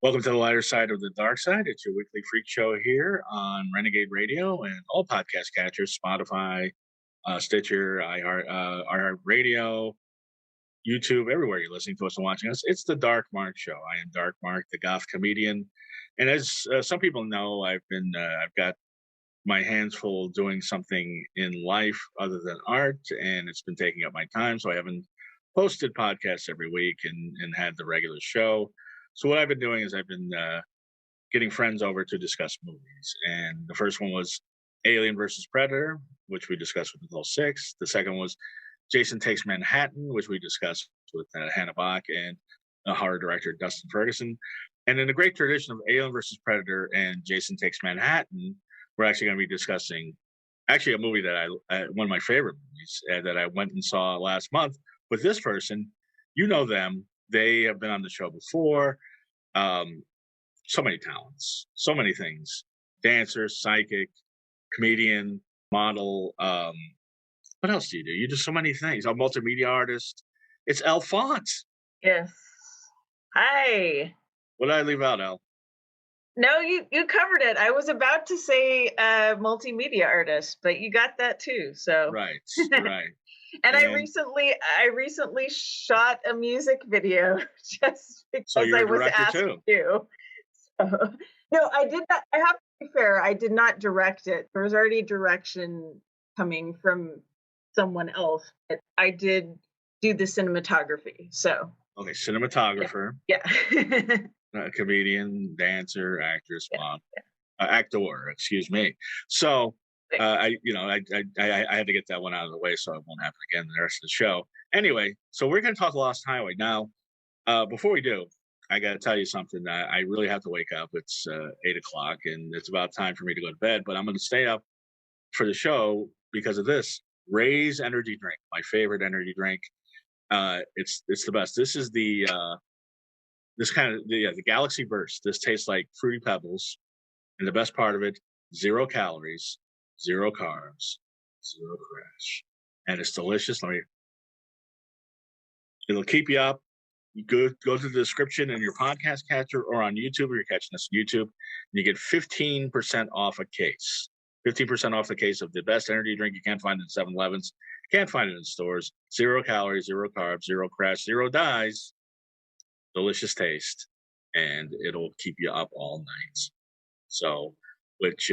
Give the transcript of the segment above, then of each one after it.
Welcome to the lighter side of the dark side. It's your weekly freak show here on Renegade Radio and all podcast catchers, Spotify, Stitcher, iHeart Radio, YouTube, everywhere you're listening to us and watching us. It's the Dark Mark Show. I am Dark Mark, the goth comedian, and as some people know, I've got my hands full doing something in life other than art, and it's been taking up my time. So I haven't posted podcasts every week and had the regular show. So what I've been doing is I've been getting friends over to discuss movies. And the first one was Alien versus Predator, which we discussed with Nicole Six. The second was Jason Takes Manhattan, which we discussed with Hannah Bach and horror director Dustin Ferguson. And in the great tradition of Alien versus Predator and Jason Takes Manhattan, we're actually going to be discussing actually a movie that one of my favorite movies that I went and saw last month with this person. You know them. They have been on the show before. So many talents, so many things. Dancer, psychic, comedian, model. What else do? You do so many things. A multimedia artist. It's L.Faunt. Yes. Hi. What did I leave out, El? No, you covered it. I was about to say multimedia artist, but you got that too. So right. And I recently shot a music video just because I was asked to. So, no, I did not. I have to be fair. I did not direct it. There was already direction coming from someone else. But I did do the cinematography. So okay, cinematographer. Yeah. Comedian, dancer, actress, mom, actor. Excuse me. So. I had to get that one out of the way so it won't happen again the rest of the show. Anyway, so we're going to talk Lost Highway. Now, before we do, I got to tell you something. I really have to wake up. It's 8 o'clock, and it's about time for me to go to bed, but I'm going to stay up for the show because of this. Ray's energy drink, my favorite energy drink. It's the best. This is the Galaxy Burst. This tastes like Fruity Pebbles, and the best part of it, 0 calories. 0 carbs, 0 crash, and it's delicious. It'll keep you up. You go to the description in your podcast catcher or on YouTube, or you're catching us on YouTube, and you get 15% off a case. 15% off the case of the best energy drink you can't find in 7-Elevens, can't find it in stores. 0 calories, 0 carbs, 0 crash, 0 dyes. Delicious taste, and it'll keep you up all night. So, which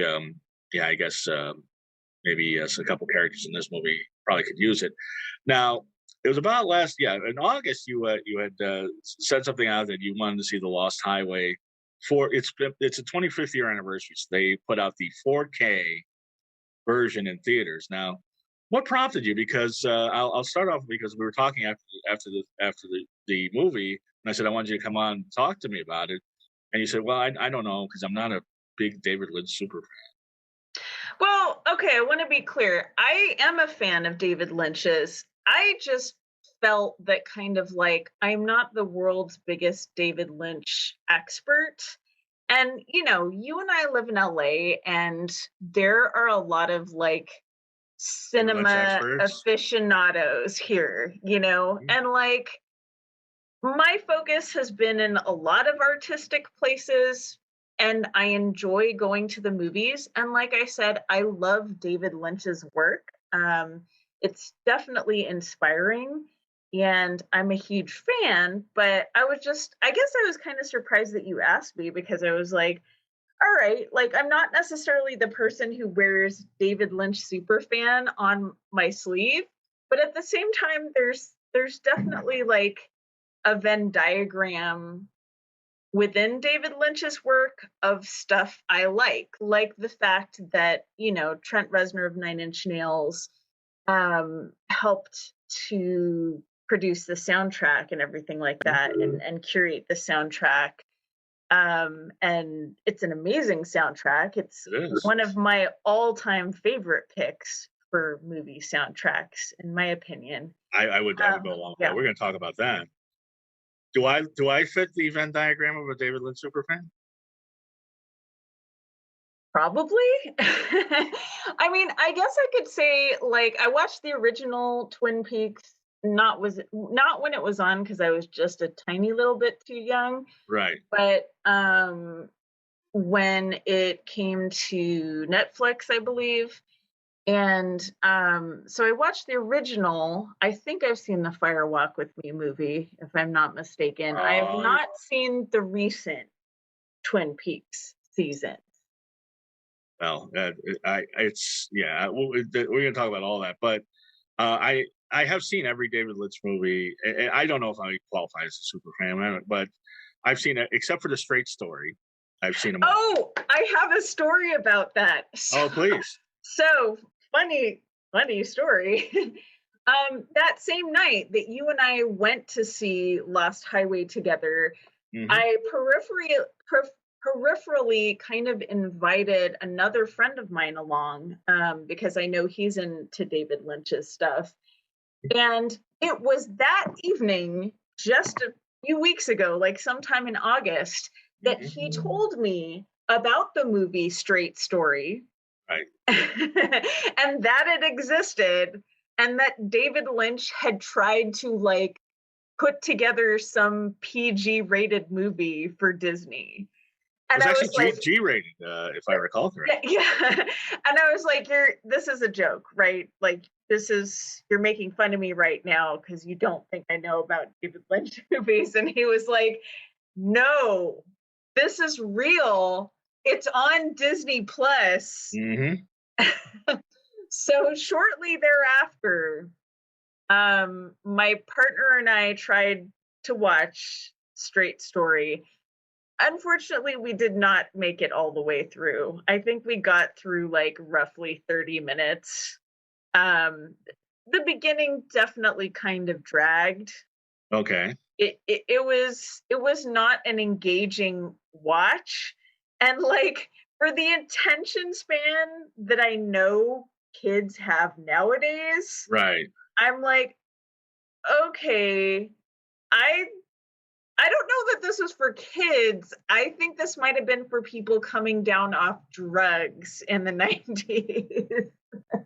I guess maybe a couple characters in this movie probably could use it. Now, it was about in August you had said something out that you wanted to see the Lost Highway for it's a 25th year anniversary. So they put out the 4K version in theaters. Now, what prompted you? Because I'll start off because we were talking after the movie, and I said I wanted you to come on and talk to me about it, and you said, well, I don't know because I'm not a big David Lynch super fan. Well, okay, I want to be clear. I am a fan of David Lynch's. I just felt that kind of like I'm not the world's biggest David Lynch expert. And, you and I live in LA, and there are a lot of like cinema aficionados here, Mm-hmm. and like my focus has been in a lot of artistic places. And I enjoy going to the movies. And like I said, I love David Lynch's work. It's definitely inspiring. And I'm a huge fan. But I guess I was kind of surprised that you asked me because I was like, all right, like I'm not necessarily the person who wears David Lynch superfan on my sleeve. But at the same time, there's definitely like a Venn diagram within David Lynch's work of stuff I like the fact that, Trent Reznor of 9 Inch Nails helped to produce the soundtrack and everything like that and curate the soundtrack. And it's an amazing soundtrack. It is one of my all-time favorite picks for movie soundtracks, in my opinion. I would go along with that. We're going to talk about that. Do I fit the Venn diagram of a David Lynch superfan? Probably. I mean, I guess I could say, like, I watched the original Twin Peaks not when it was on because I was just a tiny little bit too young, Right. but when it came to Netflix, I believe. And so I watched the original. I think I've seen the Fire Walk with Me movie, if I'm not mistaken. I have Oh, not seen the recent Twin Peaks season. well, it's yeah. We're gonna talk about all that, but I have seen every David Lynch movie. I don't know if I qualify as a super fan, but I've seen it except for the Straight Story. I've seen them all. Oh, I have a story about that. Oh, please. So funny story. That same night that you and I went to see Lost Highway together, Hmm. I peripherally kind of invited another friend of mine along because I know he's into David Lynch's stuff. And it was that evening, just a few weeks ago, like sometime in August, that he Hmm. told me about the movie Straight Story Right. and that it existed and that David Lynch had tried to like put together some PG rated movie for Disney. It And was I actually was like, G rated, if I recall yeah, correctly. yeah. And I was like, this is a joke, right? Like you're making fun of me right now because you don't think I know about David Lynch movies. And he was like, no, this is real. It's on Disney Plus. Hmm. So shortly thereafter, my partner and I tried to watch Straight Story. Unfortunately, we did not make it all the way through. I think we got through like roughly 30 minutes. Um, the beginning definitely kind of dragged. Okay. It was not an engaging watch, and like for the attention span that I know kids have nowadays, Right. I'm like, okay, I I don't know that this was for kids. I think this might have been for people coming down off drugs in the 90s.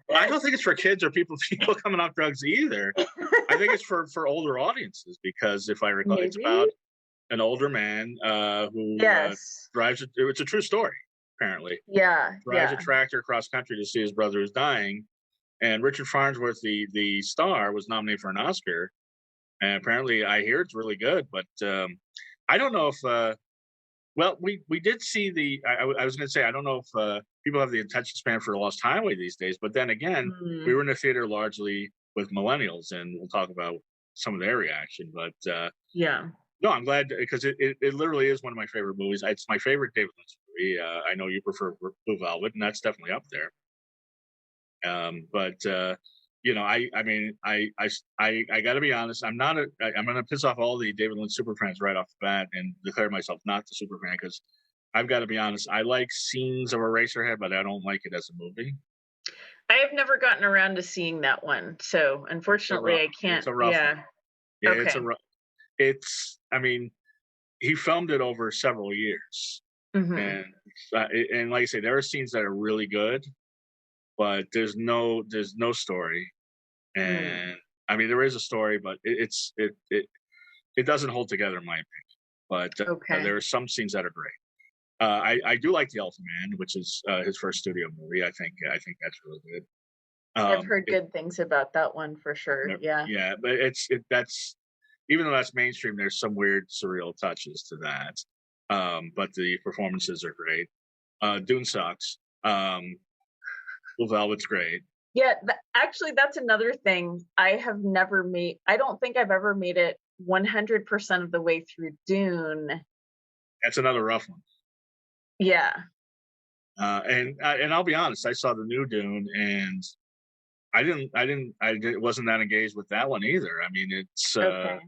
Well, I don't think it's for kids or people coming off drugs either. I think it's for older audiences because if I recall, it's Maybe? about an older man who Yes. drives. It's a true story, apparently. Yeah, Drives a yeah. tractor across country to see his brother who's dying. And Richard Farnsworth, the star, was nominated for an Oscar. And apparently, I hear it's really good. But I don't know if. Well, we did see the. I was going to say I don't know if people have the attention span for Lost Highway these days. But then again, we Mm, were in the theater largely with millennials, and we'll talk about some of their reaction. But yeah. no, I'm glad because it literally is one of my favorite movies. It's my favorite David Lynch movie. I know you prefer Blue Velvet, and that's definitely up there. But I mean, I got to be honest. I'm going to piss off all the David Lynch super fans right off the bat and declare myself not the super fan because I've got to be honest. I like scenes of Eraserhead, but I don't like it as a movie. I have never gotten around to seeing that one. So It's a unfortunately rough. I It's can't. a rough one. Yeah. Yeah, it's a Okay. rough. It's. I mean, he filmed it over several years, Hmm. and and like I say, there are scenes that are really good, but there's no story. Mm, And I mean, there is a story, but it doesn't hold together in my opinion. But okay. there are some scenes that are great. I do like the Elephant Man, which is his first studio movie. I think that's really good. I've heard It, good things about that one for sure. Yeah. yeah, but that's even though that's mainstream, there's some weird surreal touches to that. But the performances are great. Dune sucks. Blue Velvet's great. Yeah, actually, that's another thing. I don't think I've ever made it 100% of the way through Dune. That's another rough one. Yeah. And I'll be honest, I saw the new Dune, and wasn't that engaged with that one either. I mean, Okay.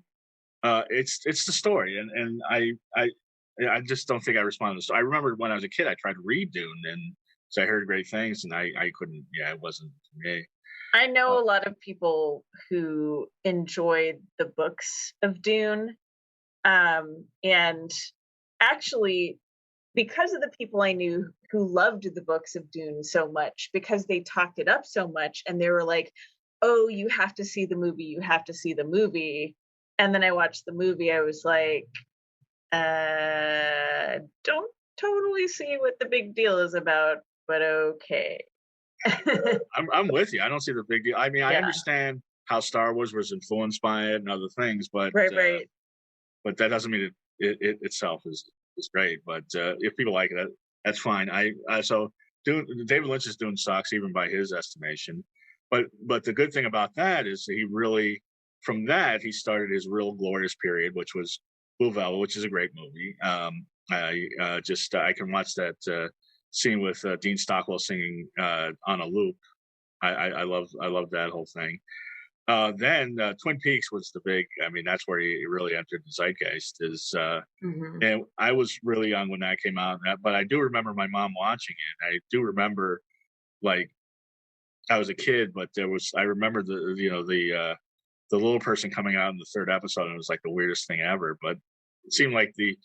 it's the story, and I just don't think I responded. So I remember when I was a kid, I tried to read Dune, and so I heard great things, and I couldn't. Yeah, it wasn't for me. I know Uh, a lot of people who enjoyed the books of Dune. And actually, because of the people I knew who loved the books of Dune so much, because they talked it up so much, and they were like, "Oh, you have to see the movie, you have to see the movie." And then I watched the movie, I was like, don't totally see what the big deal is about, but okay." I'm with you. I don't see the big deal. I mean, I Yeah, understand how Star Wars was influenced by it and other things, right, right. but that doesn't mean it itself is great. But if people like it, that's fine. So David Lynch's Dune sucks even by his estimation. But the good thing about that is he really from that he started his real glorious period, which was Blue Velvet, which is a great movie. I can watch that scene with Dean Stockwell singing on a loop. I love that whole thing. Then Twin Peaks was the big. I mean, that's where he really entered the zeitgeist. Mhm. And I was really young when that came out, but I do remember my mom watching it. I do remember like I was a kid, but I remember the little person coming out in the third episode, and it was like the weirdest thing ever. But it seemed like the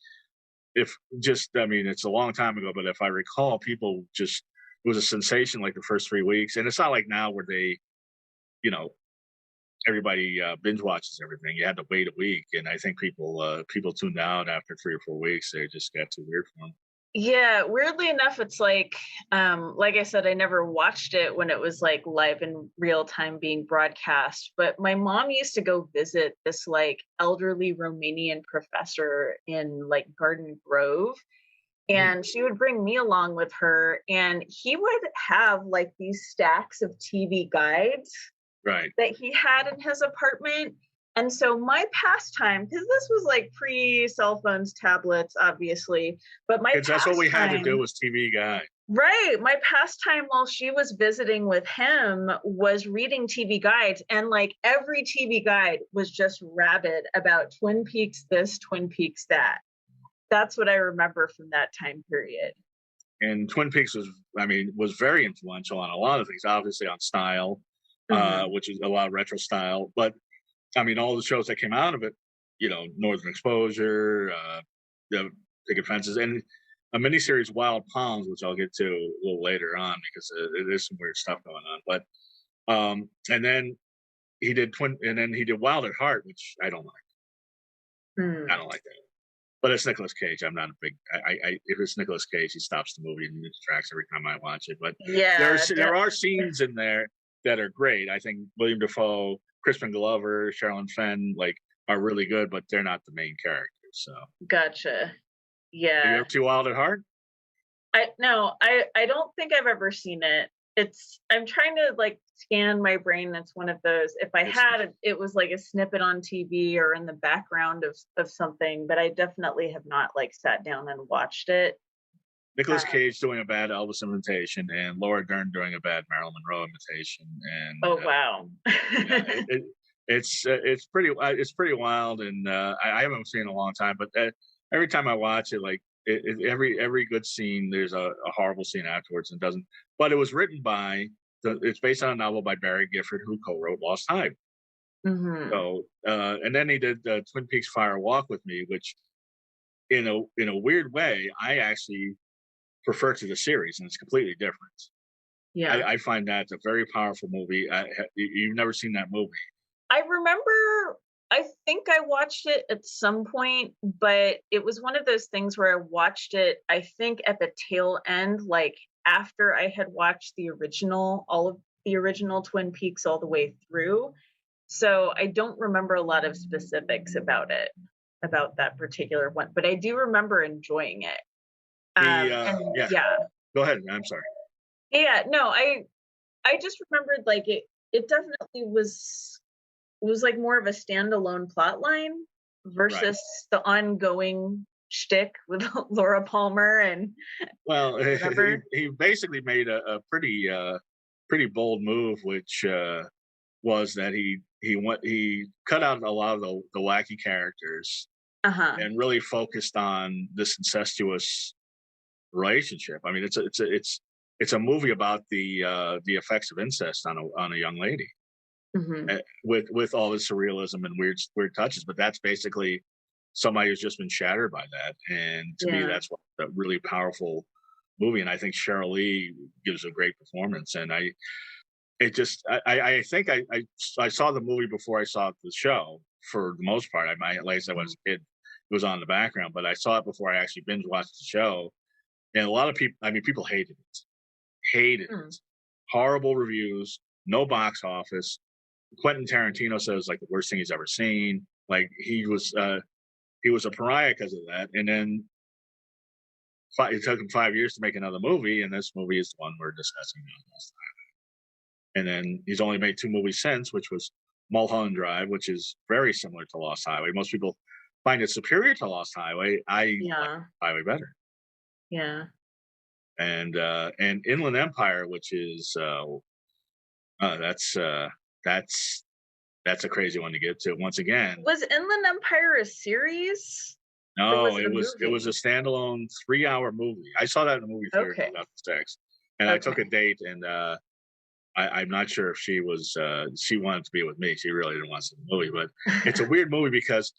if just I mean it's a long time ago, but if I recall, people just it was a sensation like the first 3 weeks, and it's not like now where they you know everybody binge watches everything. You had to wait a week, and I think people tuned out after 3 or 4 weeks. They just got too weird for them. Yeah, weirdly enough, it's like I said, I never watched it when it was like live in real time being broadcast. But my mom used to go visit this like elderly Romanian professor in like Garden Grove. Mm, And she would bring me along with her, and he would have like these stacks of TV guides right, that he had in his apartment. And so my pastime, because this was like pre cell phones, tablets, obviously, but my because that's what we had to do pastime, was TV guide. right, my pastime while she was visiting with him was reading TV guides. And like every TV guide was just rabid about Twin Peaks this, Twin Peaks that. That's what I remember from that time period. And Twin Peaks was very influential on a lot of things. Obviously on style, Hmm. which is a lot of retro style. But I mean, all the shows that came out of it, Northern Exposure, the Picket Fences, and a miniseries Wild Palms, which I'll get to a little later on because there's some weird stuff going on. But and then and then he did Wild at Heart, which I don't like. I Hmm. don't like that. But it's Nicolas Cage. I'm not a big. If it's Nicolas Cage, he stops the movie and it distracts every time I watch it. But Yeah. there are scenes in there that are great. I think William Dafoe, Crispin Glover, Sherilyn Fenn, like are really good, but they're not the main characters. So, Gotcha. are you Yeah. ever too wild at heart? I no, I don't think I've ever seen it. I'm trying to like scan my brain. It's one of those. If I It's had it, it was like a snippet on TV or in the background of something, but I definitely have not like sat down and watched it. Nicolas Um, Cage doing a bad Elvis imitation and Laura Dern doing a bad Marilyn Monroe imitation, and oh wow. yeah, it's pretty wild, and I haven't seen it in a long time. But every time I watch it, like every good scene, there's a horrible scene afterwards, and doesn't. But it was written by it's based on a novel by Barry Gifford, who co-wrote Lost Highway. Hmm. So, and then he did Twin Peaks Fire Walk with Me, which in a weird way, I actually prefer to the series, and it's completely different. Yeah. I find that a very powerful movie. You've never seen that movie. I remember I think I watched it at some point, but it was one of those things where I watched it, I think at the tail end, like after I had watched all of the original Twin Peaks all the way through. So I don't remember a lot of specifics about it, about that particular one, but I do remember enjoying it. And Yeah, yeah, go ahead. I'm sorry. yeah, no, I just remembered like it definitely was like more of a standalone plot line Right. versus the ongoing shtick with Laura Palmer and Well, whatever. he basically made a pretty bold move, which was that he cut out a lot of the wacky characters Uh-huh. and really focused on this incestuous relationship. I mean, it's a movie about the effects of incest on a young lady Mhm. with all the surrealism and weird touches. But that's basically somebody who's just been shattered by that, and to me, Yeah. that's what a really powerful movie. And I think Cheryl Lee gives a great performance, it just I think I saw the movie before I saw the show for the most part. Like I said, when I was a kid, it was on the background, but I saw it before I actually binge watched the show. And a lot of people, I mean, people hated Mm. it, horrible reviews, no box office. Quentin Tarantino says like the worst thing he's ever seen. Like he was a pariah because of that. And then it took him 5 years to make another movie, and this movie is the one we're discussing now. And then he's only made two movies since, which was Mulholland Drive, which is very similar to Lost Highway. Most people find it superior to Lost Highway. I like Yeah. Highway better. Yeah. And Inland Empire, which is that's that's that's a crazy one to get to. Once again, Was Inland Empire a series or no, was it a it was a movie? standalone 3-hour movie. I saw that in the movie theater in Okay. 2006, and I took a Okay. date, and I'm not sure if she wanted to be with me. She really didn't want to see the movie, but it's a weird movie because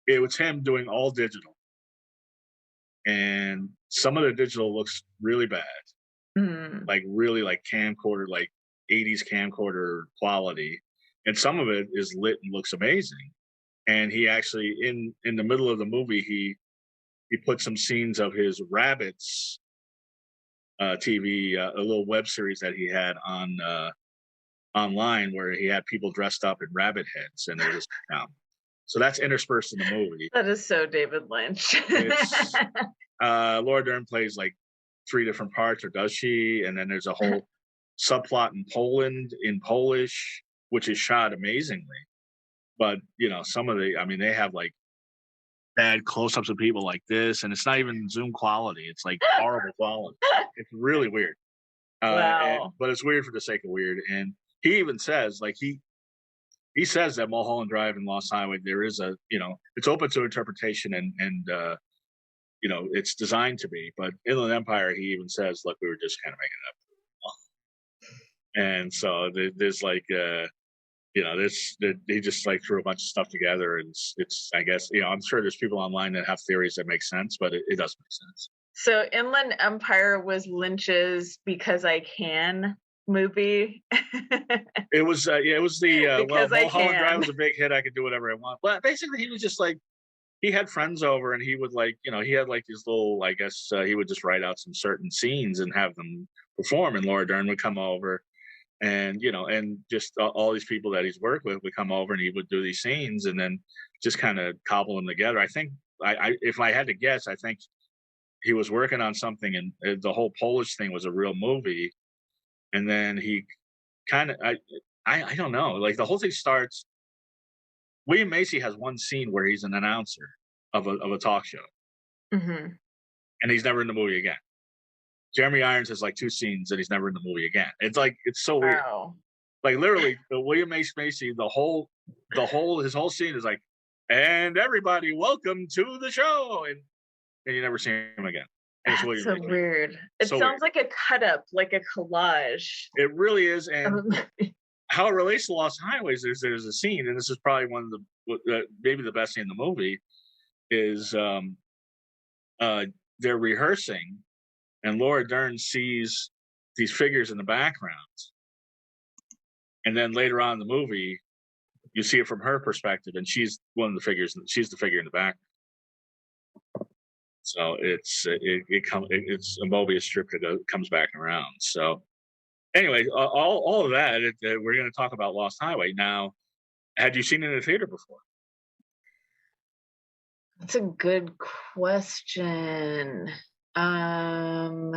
it was him doing all digital, and some of the digital looks really bad, Mm. like really like camcorder, like 80s camcorder quality, and some of it is lit and looks amazing. And he actually in the middle of the movie he put some scenes of his rabbits TV, a little web series that he had on online where he had people dressed up in rabbit heads, and it was so that's interspersed in the movie. That is so David Lynch. It's Laura Dern plays like three different parts, or does she? And then there's a whole subplot in Poland in Polish, which is shot amazingly. But you know, some of the, I mean, they have like bad close-ups of people like this, and it's not even Zoom quality. It's like horrible quality. It's really weird. Wow. But it's weird for the sake of weird. And he even says, like he says that Mulholland Drive and Lost Highway, there is a, you know, it's open to interpretation, and you know, it's designed to be. But Inland Empire, he even says, look, we were just kind of making it up. And so there's like you know, this that he just like threw a bunch of stuff together, and it's I guess, you know, I'm sure there's people online that have theories that make sense, but it doesn't make sense. So Inland Empire was Lynch's Because I Can movie. It was yeah, it was the well, Because I Mulholland Drive can. was a big hit. I could do whatever I want. But basically, he was just like, he had friends over, and he would like, you know, he had like these little, I guess he would just write out some certain scenes and have them perform, and Laura Dern would come over, and you know, and just all these people that he's worked with would come over, and he would do these scenes, and then just kind of cobble them together. I think if I had to guess, I think he was working on something, and the whole Polish thing was a real movie, and then he kind of I don't know, like the whole thing starts. William Macy has one scene where he's an announcer of a talk show, Mhm. and he's never in the movie again. Jeremy Irons has like two scenes, and he's never in the movie again. It's like it's so weird. Wow. Like literally, the William H Macy, his whole scene is like, and everybody, welcome to the show, and you never see him again. And it's That's William so Macy. weird. It So weird. sounds like a cut up, like a collage It really is, of and a movie. how it relates to Lost Highways. There's a scene, and this is probably one of the maybe the best scene in the movie is uh, they're rehearsing, and Laura Dern sees these figures in the background, and then later on in the movie, you see it from her perspective, and she's one of the figures. She's the figure in the back. So it's a Mobius strip that comes back around. So anyway, all of that, we're going to talk about Lost Highway now. Had you seen it in the theater before? That's a good question. Um,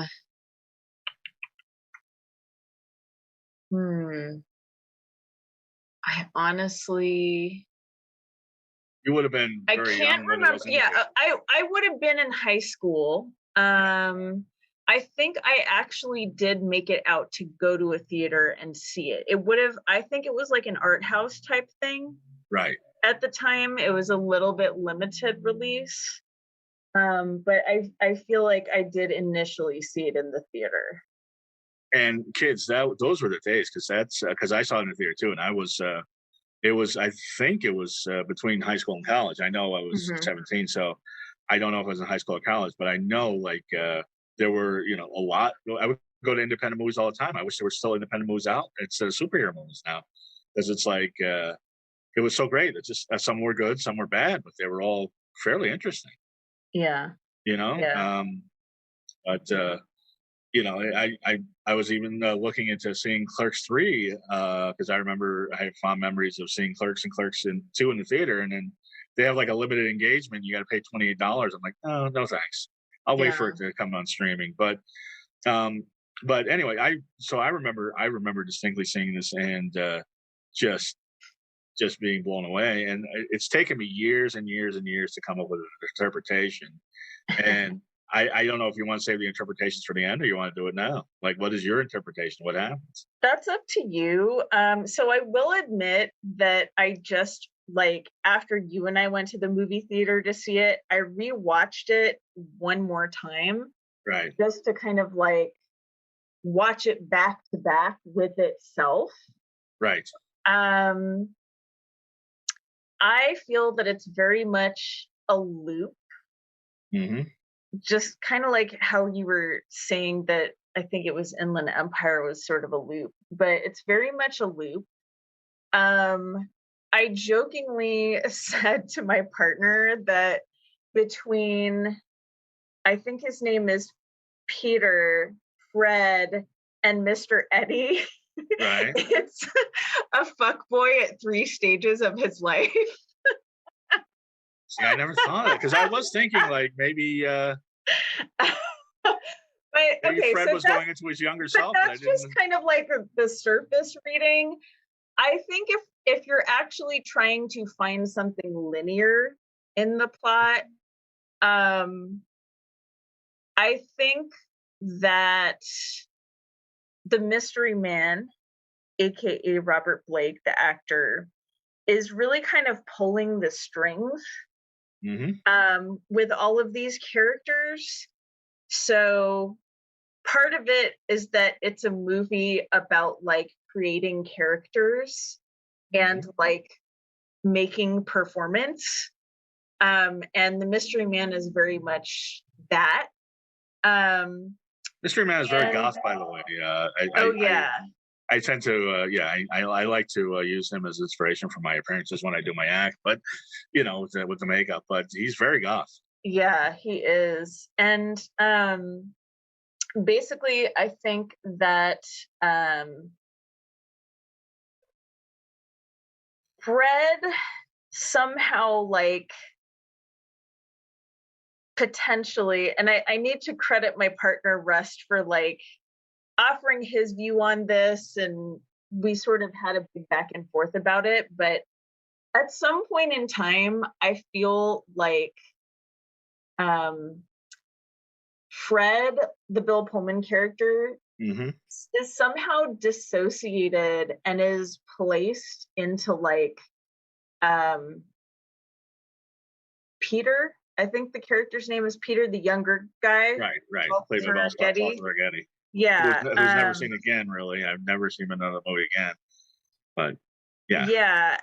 hmm. I honestly You would have been I very can't young when it remember. was in the Yeah, theater. I would have been in high school. I think I actually did make it out to go to a theater and see it. It would have, I think it was like an art house type thing. Right. At the time, it was a little bit limited release. But I feel like I did initially see it in the theater. And kids, those were the days, because that's because I saw it in the theater too, and I was it was, I think it was between high school and college. I know I was Hmm. 17, so I don't know if I was in high school or college, but I know like there were, you know, a lot. I would go to independent movies all the time. I wish there were still independent movies out instead of superhero movies now, because it's like it was so great. It's just some were good, some were bad, but they were all fairly interesting. Yeah. You know, Yeah. but you know, I was even looking into seeing Clerks 3 because I remember I have fond memories of seeing Clerks and Clerks 2 in the theater, and then they have like a limited engagement. You got to pay $28. I'm like, oh no, thanks. I'll wait for Yeah. it to come on streaming. Um, but anyway, I remember distinctly seeing this and just just being blown away. And it's taken me years and years and years to come up with an interpretation. And I don't know if you want to save the interpretations for the end or you want to do it now. Like, what is your interpretation? What happens? That's up to you. So I will admit that I just like after you and I went to the movie theater to see it, I rewatched it one more time Right. just to kind of like watch it back to back with itself. Right. Um, I feel that it's very much a loop, Mm-hmm. just kind of like how you were saying that I think it was Inland Empire was sort of a loop, but it's very much a loop. I jokingly said to my partner that between, I think his name is Peter, Fred, and Mr. Eddie, Right. it's a fuckboy at 3 stages of his life. See, I never thought of it because I was thinking like maybe But maybe okay, Fred so was going into his younger self, but I that's just didn't. kind of like the surface reading. I think if you're actually trying to find something linear in the plot, um, I think that the mystery man, aka Robert Blake, the actor, is really kind of pulling the strings Mm-hmm. with all of these characters. So part of it is that it's a movie about like creating characters and like making performance. And the mystery man is very much that. Mystery Man is very And goth, by the way. oh yeah, I tend to, I like to use him as inspiration for my appearances when I do my act, but you know, with the makeup, but he's very goth. yeah, he is. And basically, I think that Fred somehow like potentially, and I need to credit my partner Rust for like offering his view on this, and we sort of had a big back and forth about it. But at some point in time, I feel like um, Fred, the Bill Pullman character, Mm-hmm. is somehow dissociated and is placed into like um, Peter. I think the character's name is Peter, the younger guy. Right, right. Played with Walter Getty. Walter Getty, Yeah. who's never seen again. Really, I've never seen another movie again. But yeah, Yeah.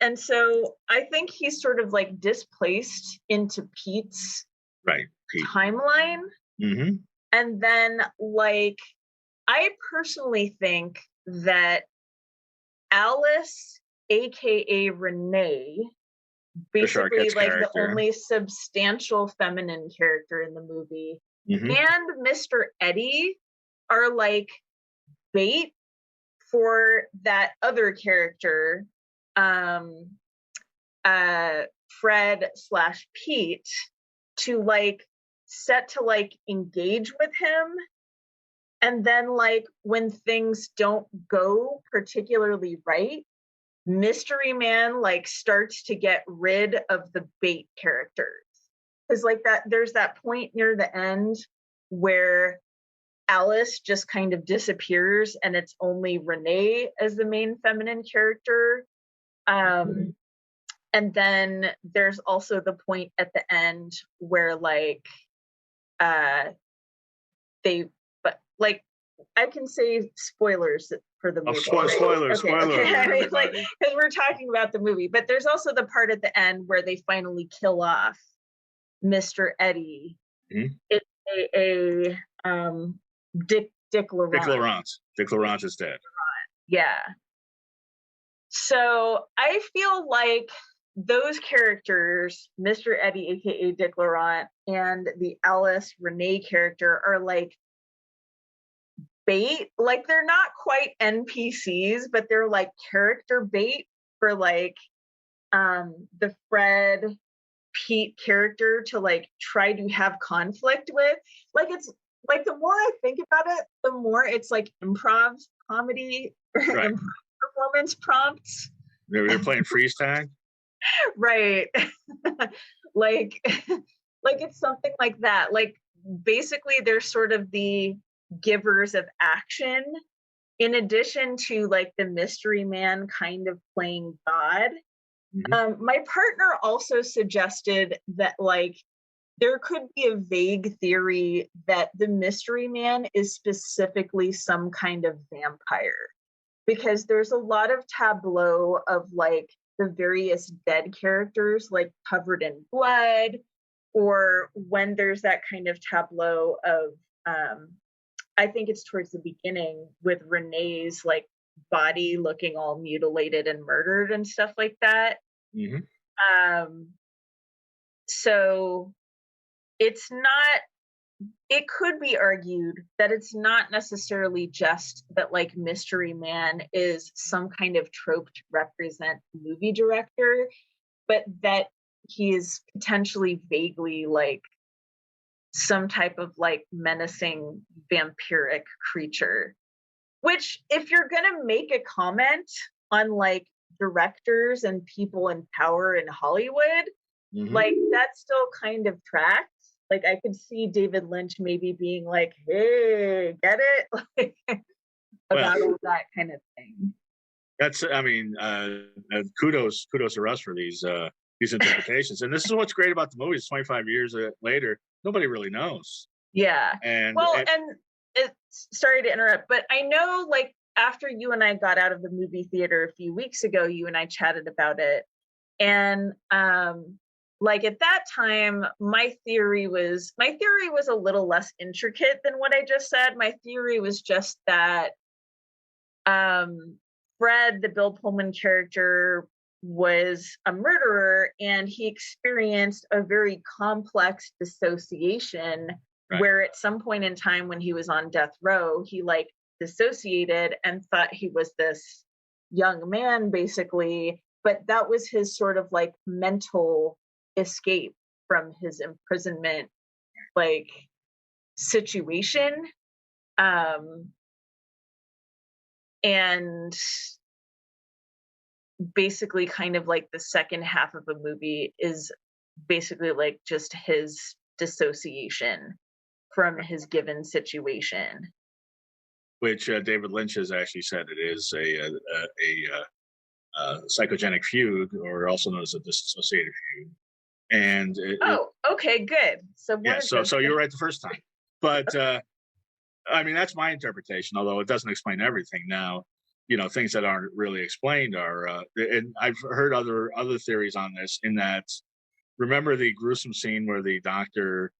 And so I think he's sort of like displaced into Pete's right, Pete. timeline. Mm-hmm. And then, like, I personally think that Alice, aka Renee, basically like character. the only substantial feminine character in the movie, Mm-hmm. and Mr. Eddie are like bait for that other character, Fred slash Pete, to like set to like engage with him. And then like when things don't go particularly right, Mystery Man like starts to get rid of the bait characters. Because like that, there's that point near the end where Alice just kind of disappears and it's only Renee as the main feminine character. And then there's also the point at the end where like they, but like I can say spoilers for the movie. Spoilers. Okay. I mean, like, because we're talking about the movie, but there's also the part at the end where they finally kill off Mr. Eddie, Mm-hmm. aka Dick Dick Laurent. Laurent. Dick Laurent is dead. Yeah. So I feel like those characters, Mr. Eddie, aka Dick Laurent, and the Alice Renee character are like bait. Like they're not quite NPCs, but they're like character bait for like the Fred Pete character to like try to have conflict with. Like it's like the more I think about it, the more it's like improv comedy, Right. improv performance prompts. They're playing freeze tag. Right. like like it's something like that. Like basically they're sort of the givers of action in addition to like the mystery man kind of playing God. Mm-hmm. My partner also suggested that like there could be a vague theory that the mystery man is specifically some kind of vampire because there's a lot of tableau of like the various dead characters like covered in blood, or when there's that kind of tableau of I think it's towards the beginning with Renee's like body looking all mutilated and murdered and stuff like that. Mm-hmm. um so it's not, it could be argued that it's not necessarily just that like mystery man is some kind of trope to represent movie director, but that he is potentially vaguely like some type of like menacing vampiric creature, which if you're gonna make a comment on like directors and people in power in Hollywood, Mm-hmm. like that still kind of tracks. Like I could see David Lynch maybe being like, "Hey, get it?" Like, Well, about all that kind of thing. that's, I mean, kudos to us for these interpretations. And this is what's great about the movies. 25 years later, nobody really knows. Yeah. And Well, and it's sorry to interrupt, but I know like after you and I got out of the movie theater a few weeks ago, you and I chatted about it. And like at that time, my theory was a little less intricate than what I just said. My theory was just that um Fred, the Bill Pullman character, was a murderer and he experienced a very complex dissociation right. where at some point in time when he was on death row, he like dissociated and thought he was this young man basically, but that was his sort of like mental escape from his imprisonment like situation. um and basically kind of like the second half of a movie is basically like just his dissociation from his given situation. Which David Lynch has actually said it is a psychogenic fugue, or also known as a dissociative fugue. And Oh, okay, good. So one yeah, of so those. you were right the first time. But I mean, that's my interpretation, although it doesn't explain everything. Now, things that aren't really explained are, and I've heard other theories on this. In that, remember the gruesome scene where the doctor,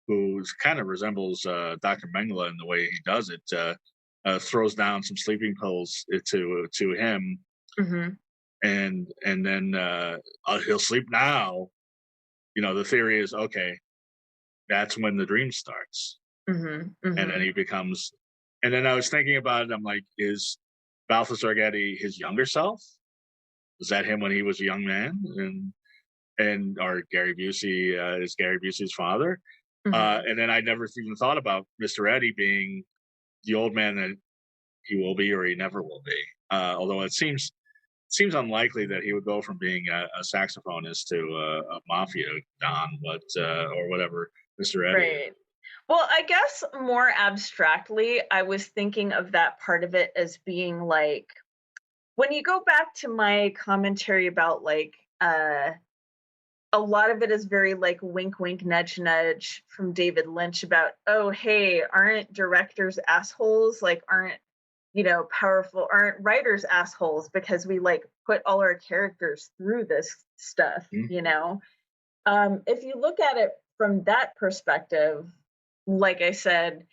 who kind of resembles Dr. Mengele in the way he does it, throws down some sleeping pills to him, Mm-hmm, and then he'll sleep now. The theory is, okay, that's when the dream starts, mm-hmm, and then mm-hmm. he becomes. And then I was thinking about it. I'm like, is Balthazar Getty his younger self? Was that him when he was a young man? And or Gary Busey is Gary Busey's father? Mm-hmm. And then I never even thought about Mr. Eddie being the old man that he will be or he never will be. Although it seems unlikely that he would go from being a saxophonist to a mafia don, but or whatever Mr. Eddie is. Right. Well, I guess more abstractly, I was thinking of that part of it as being like when you go back to my commentary about like a lot of it is very like wink wink nudge nudge from David Lynch about, oh hey, aren't directors assholes? Like aren't, powerful, aren't writers assholes because we like put all our characters through this stuff, Mhm. If you look at it from that perspective, like I said,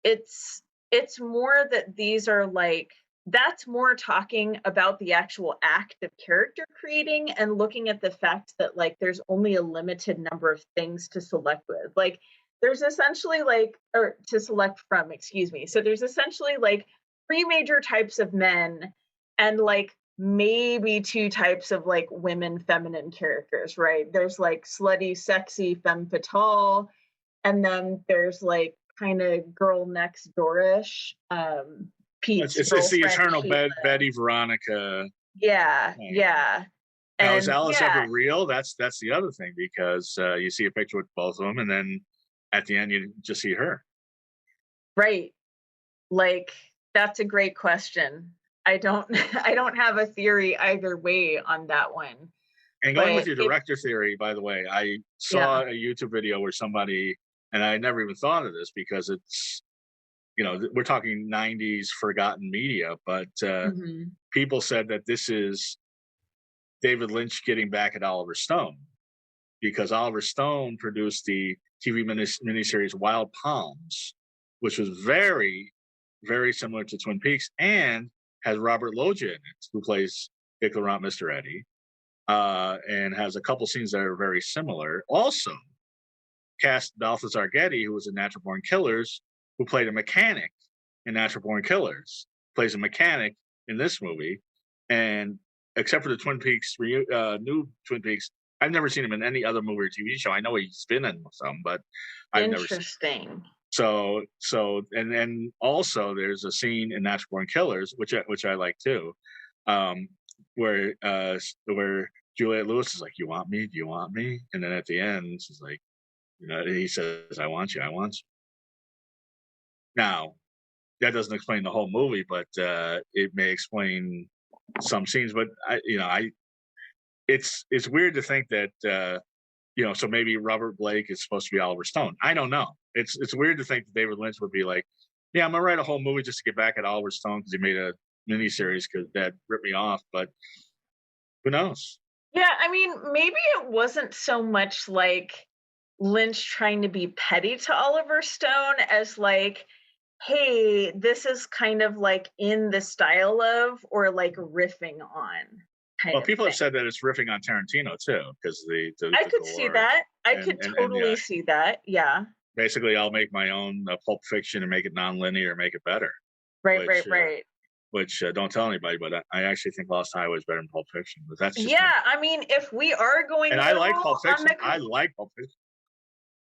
it's more that these are like that's more talking about the actual act of character creating and looking at the fact that like there's only a limited number of things to select with. Like there's essentially like or to select from, excuse me. So there's essentially like three major types of men and like maybe two types of like women feminine characters, right? There's like slutty, sexy, femme fatale, and then there's like kind of girl next doorish, Pete's It's the girlfriend eternal Sheila. Betty Veronica Yeah, thing. yeah, Now, is and Alice yeah, ever real? That's the other thing, because you see a picture with both of them, and then at the end you just see her. right. Like that's a great question. I don't I don't have a theory either way on that one. And going with But your it director theory, by the way, I yeah. saw a YouTube video where somebody, and I never even thought of this because it's, we're talking 90s forgotten media, but Mhm. people said that this is David Lynch getting back at Oliver Stone, because Oliver Stone produced the TV miniseries Wild Palms, which was very, very similar to Twin Peaks and has Robert Loggia in it, who plays Dick Laurent, Mr. Eddie, and has a couple scenes that are very similar. Also, cast Balthazar Getty, who was in Natural Born Killers, who played a mechanic in Natural Born Killers, plays a mechanic in this movie. And except for the Twin Peaks, new Twin Peaks, I've never seen him in any other movie or TV show. I know he's been in some, but I've never seen. Interesting. And then also there's a scene in Natural Born Killers, which I like too, um, where Juliette Lewis is like, "You want me? Do you want me?" And then at the end, she's like, he says, "I want you. I want you." Now, that doesn't explain the whole movie, but it may explain some scenes. But it's weird to think that so maybe Robert Blake is supposed to be Oliver Stone. I don't know. It's weird to think that David Lynch would be like, "Yeah, I'm gonna write a whole movie just to get back at Oliver Stone because he made a miniseries because that ripped me off." But who knows? Yeah, I mean, maybe it wasn't so much like Lynch trying to be petty to Oliver Stone as like, hey, this is kind of like in the style of or like riffing on kind Well, of people have thing. said that it's riffing on Tarantino too, because I the could see gore that. I and could yeah, totally see that. Yeah. basically I'll make my own Pulp Fiction and make it non-linear, make it better. Right, right, Which right. don't tell anybody, but I actually think Lost Highway is better than Pulp Fiction. But that's just me. Yeah, I mean, if we are going And I like Pulp literal on Fiction. I like Pulp Fiction.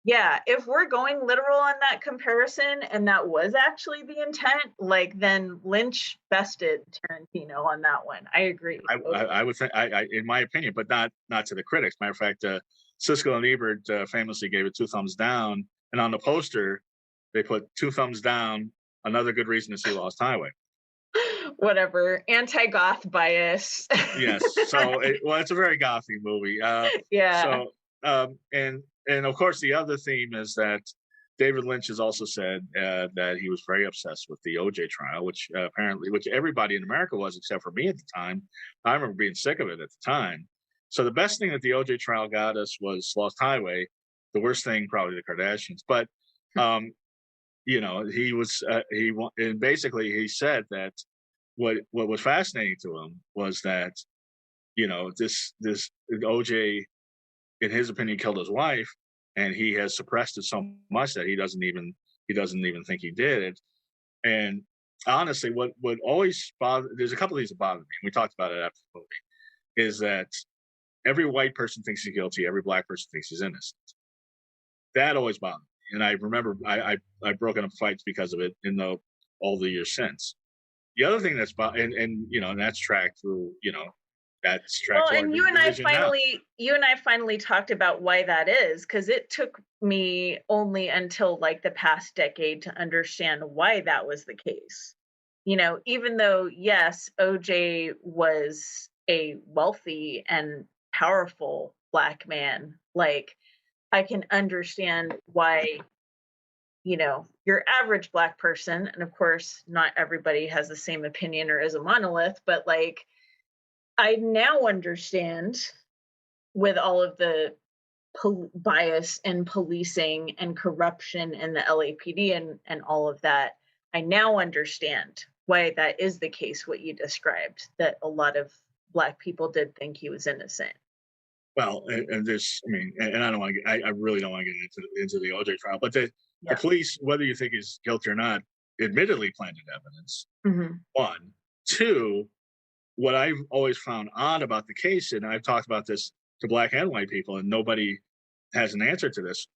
yeah, if we're going literal on that comparison and that was actually the intent, like then Lynch bested Tarantino on that one. I agree. I would think, in my opinion, but not to the critics. Matter of fact, Siskel and Ebert famously gave it 2 thumbs down, and on the poster they put 2 thumbs down. Another good reason to see Lost Highway. Whatever, anti-goth bias. Yes. So, it's a very gothy movie. Yeah. So, and of course, the other theme is that David Lynch has also said that he was very obsessed with the OJ trial, which everybody in America was, except for me at the time. I remember being sick of it at the time. So the best thing that the OJ trial got us was Lost Highway. The worst thing, probably the Kardashians. But he was and basically he said that what was fascinating to him was that this OJ, in his opinion, killed his wife, and he has suppressed it so much that he doesn't even think he did it. And honestly, what always there's a couple of things that bother me, and we talked about it after the movie, is that every white person thinks he's guilty, every black person thinks he's innocent. That always bothered me, and I remember I've broken up fights because of it in all the years since. The other thing and that's tracked through that's tracked Well, to our and division now. you and I finally talked about why that is, because it took me only until like the past decade to understand why that was the case. Even though, yes, OJ was a wealthy and powerful black man, like I can understand why, your average black person, and of course, not everybody has the same opinion or is a monolith, but like I now understand with all of the bias in policing and corruption in the LAPD and all of that, I now understand why that is the case, what you described, that a lot of Black people did think he was innocent. Well, and this, I mean, and I don't want to I really don't want to get into the OJ trial, but the Yeah. police, whether you think he's guilty or not, admittedly planted evidence. Hmm. One, two, what I've always found odd about the case, and I've talked about this to Black and white people, and nobody has an answer to this.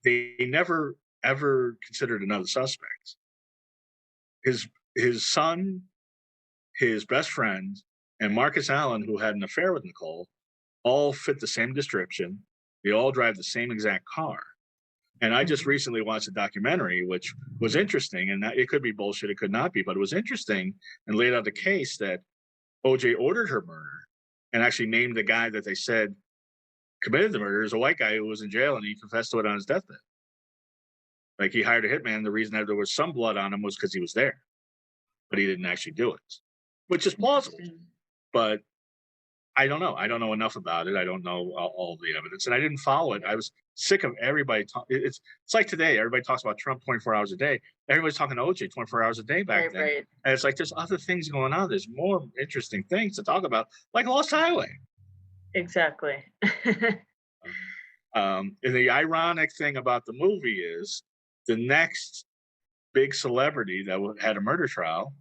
They never ever considered another suspect. His his son, his best friend, and Marcus Allen, who had an affair with Nicole, all fit the same description. They all drive the same exact car. And I just Hmm. recently watched a documentary, which was interesting, and it could be bullshit, it could not be, but it was interesting and laid out the case that OJ ordered her murder and actually named the guy that they said committed the murder as a white guy who was in jail, and he confessed to it on his deathbed. Like he hired a hitman. The reason that there was some blood on him was because he was there, but he didn't actually do it, which is plausible. Interesting. But I don't know. I don't know enough about it. I don't know all the evidence, and I didn't follow it. I was sick of everybody. It's like today. Everybody talks about Trump 24 hours a day. Everybody's talking to OJ 24 hours a day back Right, then, right. and it's like there's other things going on. There's more interesting things to talk about, like Lost Highway. Exactly. And the ironic thing about the movie is the next big celebrity that had a murder trial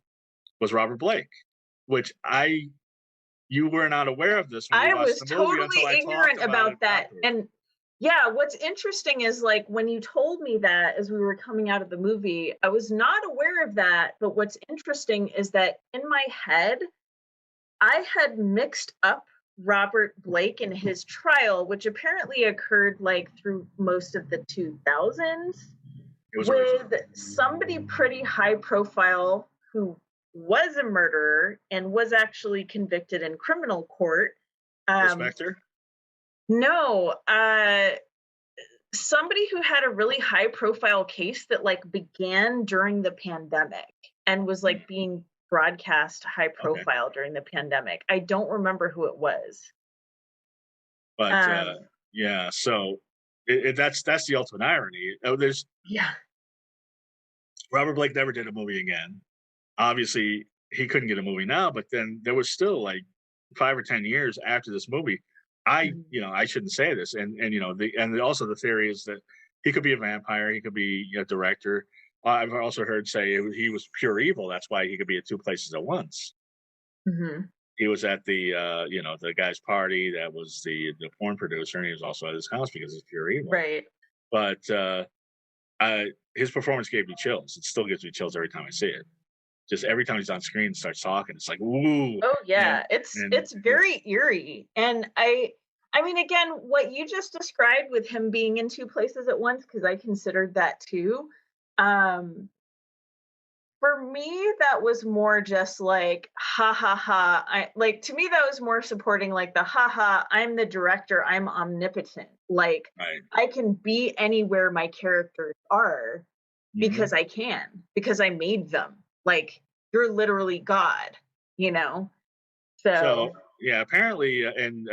was Robert Blake, which you were not aware of this when we I watched was the movie totally until I talked ignorant about it about that. afterwards. And yeah, what's interesting is like when you told me that as we were coming out of the movie, I was not aware of that. But what's interesting is that in my head, I had mixed up Robert Blake and his trial, which apparently occurred like through most of the 2000s, It was original. with somebody pretty high profile who was a murderer and was actually convicted in criminal court. Will Um, Spector? no, somebody who had a really high profile case that like began during the pandemic and was like being broadcast high Okay. profile during the pandemic. I don't remember who it was. But Um, yeah, so that's the ultimate irony. There's yeah. Robert Blake never did a movie again. Obviously, he couldn't get a movie now, but then there was still like 5 or 10 years after this movie. Mhm. I shouldn't say this, and also the theory is that he could be a vampire, he could be a director. I've also heard say he was pure evil. That's why he could be at two places at once. Mhm. He was at the guy's party that was the porn producer, and he was also at his house because he's pure evil. Right. But his performance gave me chills. It still gives me chills every time I see it. Just every time he's on screen and starts talking, it's like ooh, Oh and yeah, it's and it's very eerie. And I mean again, what you just described with him being in two places at once, because I considered that too. Um, for me, that was more just like ha ha ha. I like to me that was more supporting like the ha ha, I'm the director, I'm omnipotent. Like right. I can be anywhere my characters are Hmm. because I can, because I made them. Like you're literally God, you know? So So yeah, apparently, and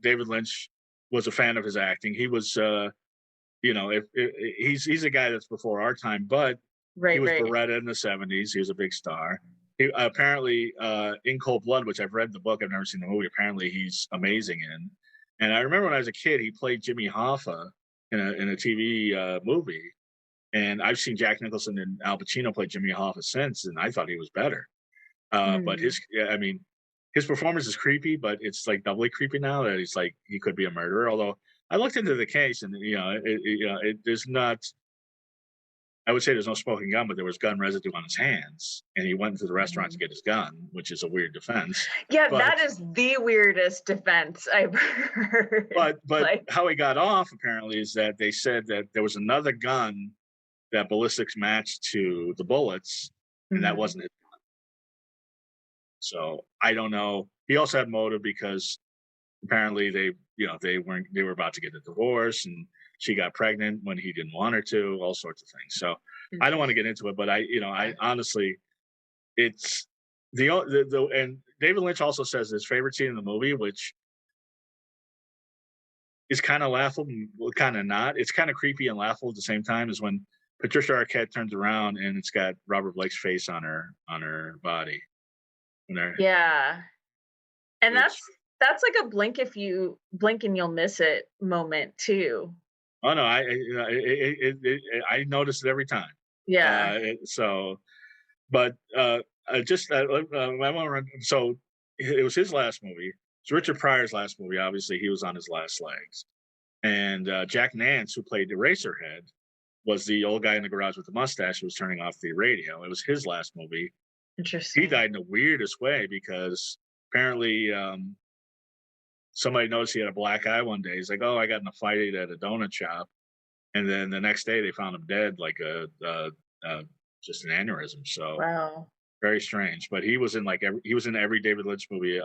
David Lynch was a fan of his acting. He was, if he's a guy that's before our time, but he right, was right. Beretta in the '70s. He was a big star. He apparently in Cold Blood, which I've read the book, I've never seen the movie. Apparently, he's amazing in. And I remember when I was a kid, he played Jimmy Hoffa in a TV movie. And I've seen Jack Nicholson and Al Pacino play Jimmy Hoffa since, and I thought he was better. But Mhm. I mean, his performance is creepy, but it's like doubly creepy now that he's like he could be a murderer. Although I looked into the case, and there's not. I would say there's no smoking gun, but there was gun residue on his hands, and he went to the restaurant to Mhm. get his gun, which is a weird defense. Yeah, But that is the weirdest defense I've heard. but Like, how he got off apparently is that they said that there was another gun that ballistics matched to the bullets, and that mhm. wasn't it. So I don't know. He also had motive because apparently they were about to get a divorce, and she got pregnant when he didn't want her to, all sorts of things. So I don't want to Interesting. get into it, but I Okay. honestly, it's and David Lynch also says his favorite scene in the movie, which is kind of laughable, kind of not. It's kind of creepy and laughable at the same time. Is when Patricia Arquette turns around and it's got Robert Blake's face on her body. And Yeah. And which that's like a blink if you blink and you'll miss it moment too. oh no, I noticed it every time. Yeah. So, but just I want to. So it was his last movie. It's Richard Pryor's last movie. Obviously, he was on his last legs. And Jack Nance, who played Eraserhead, was the old guy in the garage with the mustache who was turning off the radio. It was his last movie. He Interesting. died in the weirdest way because apparently somebody noticed he had a black eye one day. He's like, "Oh, I got in a fight at a donut shop," and then the next day they found him dead, like just an aneurysm. So Wow. very strange. But he was in he was in every David Lynch movie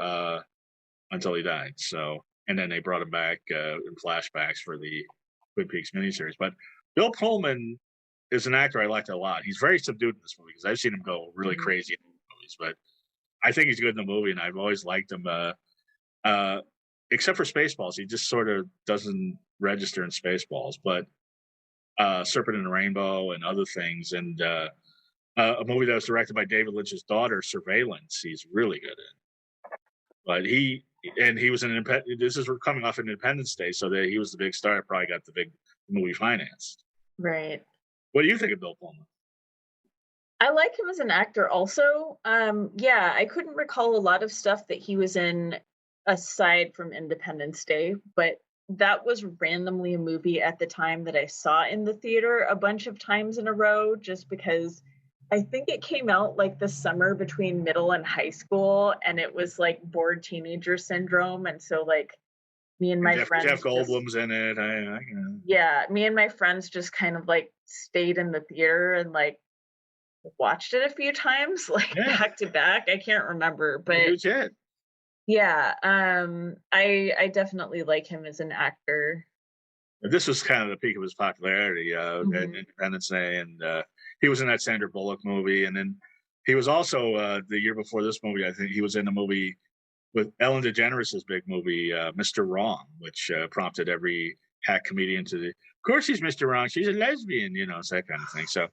until he died. So and then they brought him back in flashbacks for the Twin Peaks miniseries. But Bill Pullman is an actor I liked a lot. He's very subdued in this movie because I've seen him go really Mhm. crazy in movies, but I think he's good in the movie, and I've always liked him. Uh, except for Spaceballs, he just sort of doesn't register in Spaceballs. But Serpent and the Rainbow and other things, and a movie that was directed by David Lynch's daughter, Surveillance, he's really good in. But he was an this is coming off Independence Day, so that he was the big star. Probably got the big movie financed. Right. What do you think of Bill Pullman? I like him as an actor also. Yeah, I couldn't recall a lot of stuff that he was in aside from Independence Day, but that was randomly a movie at the time that I saw in the theater a bunch of times in a row just because I think it came out like the summer between middle and high school and it was like bored teenager syndrome and so like me and And my Jeff friends just Goldblum's in it. You know, yeah, me and my friends just kind of like stayed in the theater and like watched it a few times, like, yeah, back to back, I can't remember, a but huge hit. yeah, I definitely like him as an actor. This was kind of the peak of his popularity at Mhm. Independence Day, and he was in that Sandra Bullock movie, and then he was also the year before this movie. I think he was in a movie with Ellen DeGeneres' big movie, Mr. Wrong, which prompted every hack comedian to the. Of course, he's Mr. Wrong. She's a lesbian, you know, it's that kind of thing. So,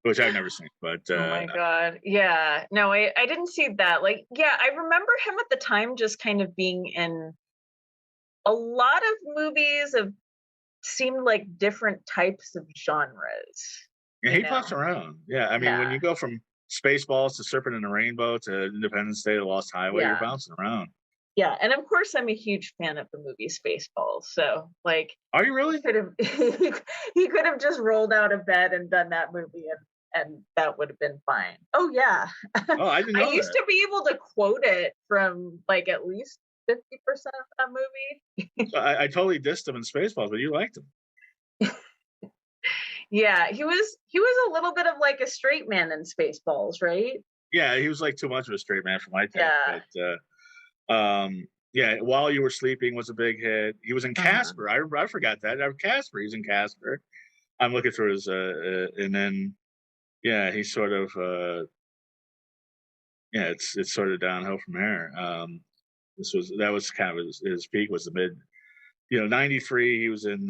which I've never seen, but Oh my god, yeah, no, I didn't see that, like yeah, I remember him at the time just kind of being in a lot of movies of seemed like different types of genres, yeah, you he know? pops around. Yeah, I mean, when Yeah, you go from Spaceballs to Serpent and the Rainbow to Independence Day to Lost Highway, you're yeah. bouncing around. Yeah, and of course, I'm a huge fan of the movie Spaceballs, so, like, Are you he really? could have he could have just rolled out of bed and done that movie, and that would have been fine. Oh, yeah. Oh, I didn't I know used that. to be able to quote it from, like, at least 50% of that movie. So I totally dissed him in Spaceballs, but you liked him. Yeah, he was a little bit of, like, a straight man in Spaceballs, right? Yeah, he was like too much of a straight man for my taste. Yeah. But yeah, While You Were Sleeping was a big hit. He was in Uh-huh. Casper. I forgot that. Casper. He's in Casper. I'm looking through his, and then yeah, he's sort of, yeah, it's sort of downhill from there. That was kind of his peak was the mid, 93. He was in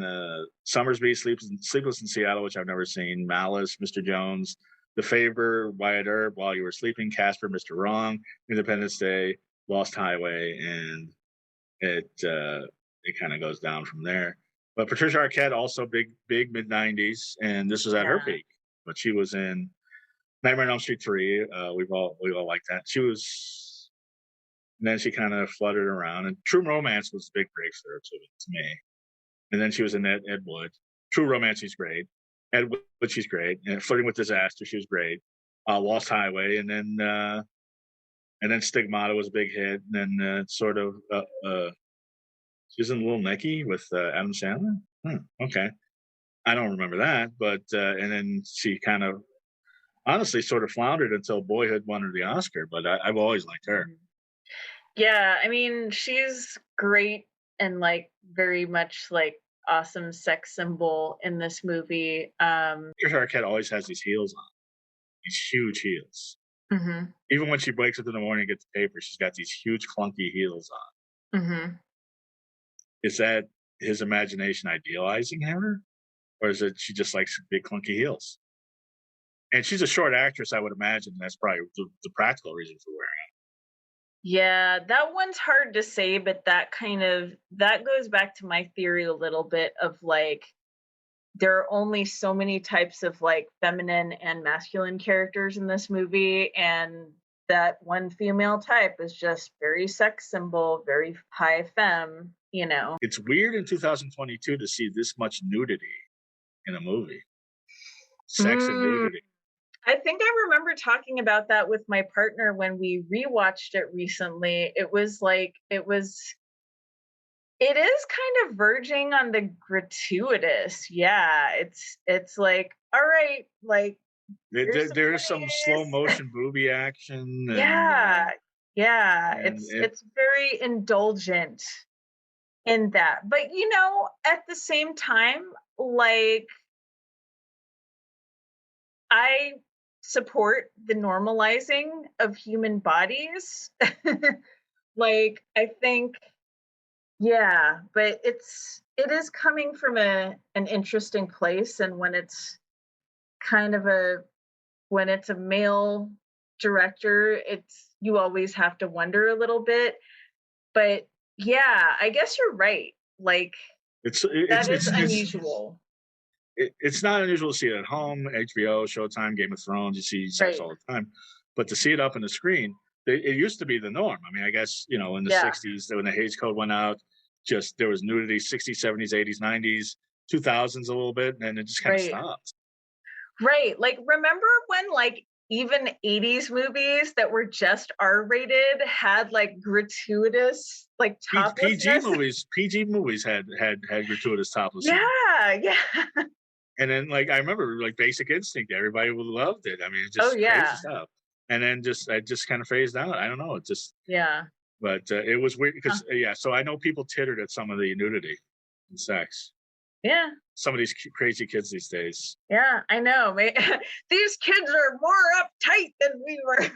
Summersby, Sleepless in Seattle, which I've never seen. Malice, Mr. Jones, The Favor, Wyatt Earp, While You Were Sleeping, Casper, Mr. Wrong, Independence Day, Lost Highway, and it kind of goes down from there. But Patricia Arquette also big mid '90s, and this was at her Yeah. peak. But she was in Nightmare on Elm Street 3. We all liked that. And then she kind of fluttered around. And True Romance was a big breakthrough to me. And then she was in Ed Wood. True Romance, she's great. Ed Wood, she's great. And Flirting with Disaster, she was great. Lost Highway, and then Stigmata was a big hit. And then sort of she was in Little Nicky with Adam Sandler. Okay, I don't remember that, but and then she kind of honestly sort of floundered until Boyhood won her the Oscar. But I've always liked her. Mhm. Yeah, I mean, she's great and like very much like awesome sex symbol in this movie. Patricia Arquette always has these heels on, these huge heels. Mhm, Even when she wakes up in the morning and gets the paper, she's got these huge clunky heels on. mhm. Is that his imagination idealizing her, or is it she just likes big clunky heels? And she's a short actress, I would imagine. That's probably the practical reason for wearing Yeah, that one's hard to say, but that goes back to my theory a little bit of like there are only so many types of like feminine and masculine characters in this movie, and that one female type is just very sex symbol, very high femme, you know. it. It's weird in 2022 to see this much nudity in a movie, sex and Mm, nudity. I think I remember talking about that with my partner when we rewatched it recently. It is kind of verging on the gratuitous. Yeah, it's like, all right, like here's some There is some slow titties. motion booby action, Yeah, yeah, and it it's very indulgent in that. But you know, at the same time, like I support the normalizing of human bodies. Like I think yeah, but it is coming from an interesting place, and kind of a when it's a male director, it's you always have to wonder a little bit. But yeah, I guess you're right. Like it's that is it's unusual. it's not unusual to see it at home, HBO, Showtime, Game of Thrones. You see sex Right. all the time, but to see it up on the screen, it used to be the norm. I mean, I guess in the Yeah. '60s when the Hays Code went out, just there was nudity. '60s, '70s, '80s, '90s, 2000s a little bit, and it just kind of Right. stopped. Right. Like remember when like even 80s movies that were just R-rated had like gratuitous like PG toplessness? movies, PG movies had gratuitous topless scenes. Yeah, yeah. And then, like, I remember, like, Basic Instinct, everybody loved it. I mean, it's Oh just crazy yeah. stuff. And then I just kind of phased out. I don't know. It just, Yeah. but it was weird Huh. because, yeah. So I know people tittered at some of the nudity and sex. Yeah. Some of these crazy kids these days. Yeah, I know. These kids are more uptight than we were.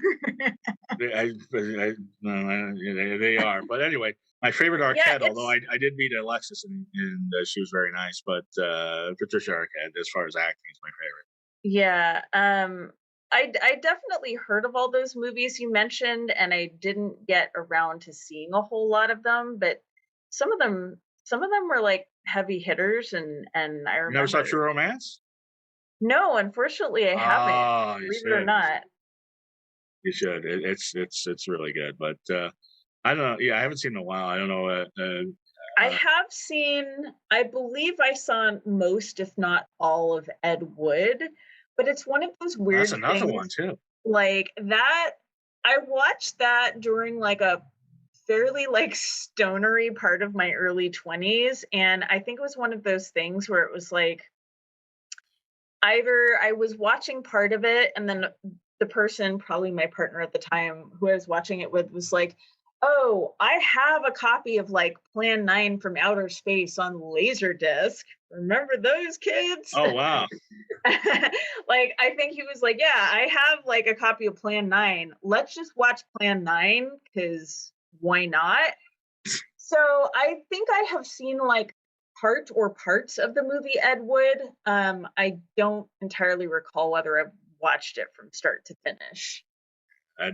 No, they are. But anyway, my favorite Yeah, Arquette, although it's I did meet Alexis and she was very nice, but Patricia Arquette, as far as acting, is my favorite. yeah. I definitely heard of all those movies you mentioned, and I didn't get around to seeing a whole lot of them, but some of them were like heavy hitters, and I You never saw remember. True Romance? No, unfortunately, I haven't. Oh, you Believe it or should. not. You should. It's really good. But I don't know. Yeah, I haven't seen it in a while. I don't know. I Uh, have seen. I believe I saw most, if not all, of Ed Wood, but it's one of those that's weird another things one too. like that. I watched that during like a fairly like stonery part of my early 20s, and I think it was one of those things where it was like either I was watching part of it and then the person, probably my partner at the time who I was watching it with, was like, "Oh, I have a copy of like Plan 9 from Outer Space on Laserdisc. Remember those kids?" Oh wow. Like I think he was like, "Yeah, I have like a copy of Plan 9. Let's just watch Plan 9 cuz why not?" So, I think I have seen like part or parts of the movie Ed Wood. I don't entirely recall whether I've watched it from start to finish.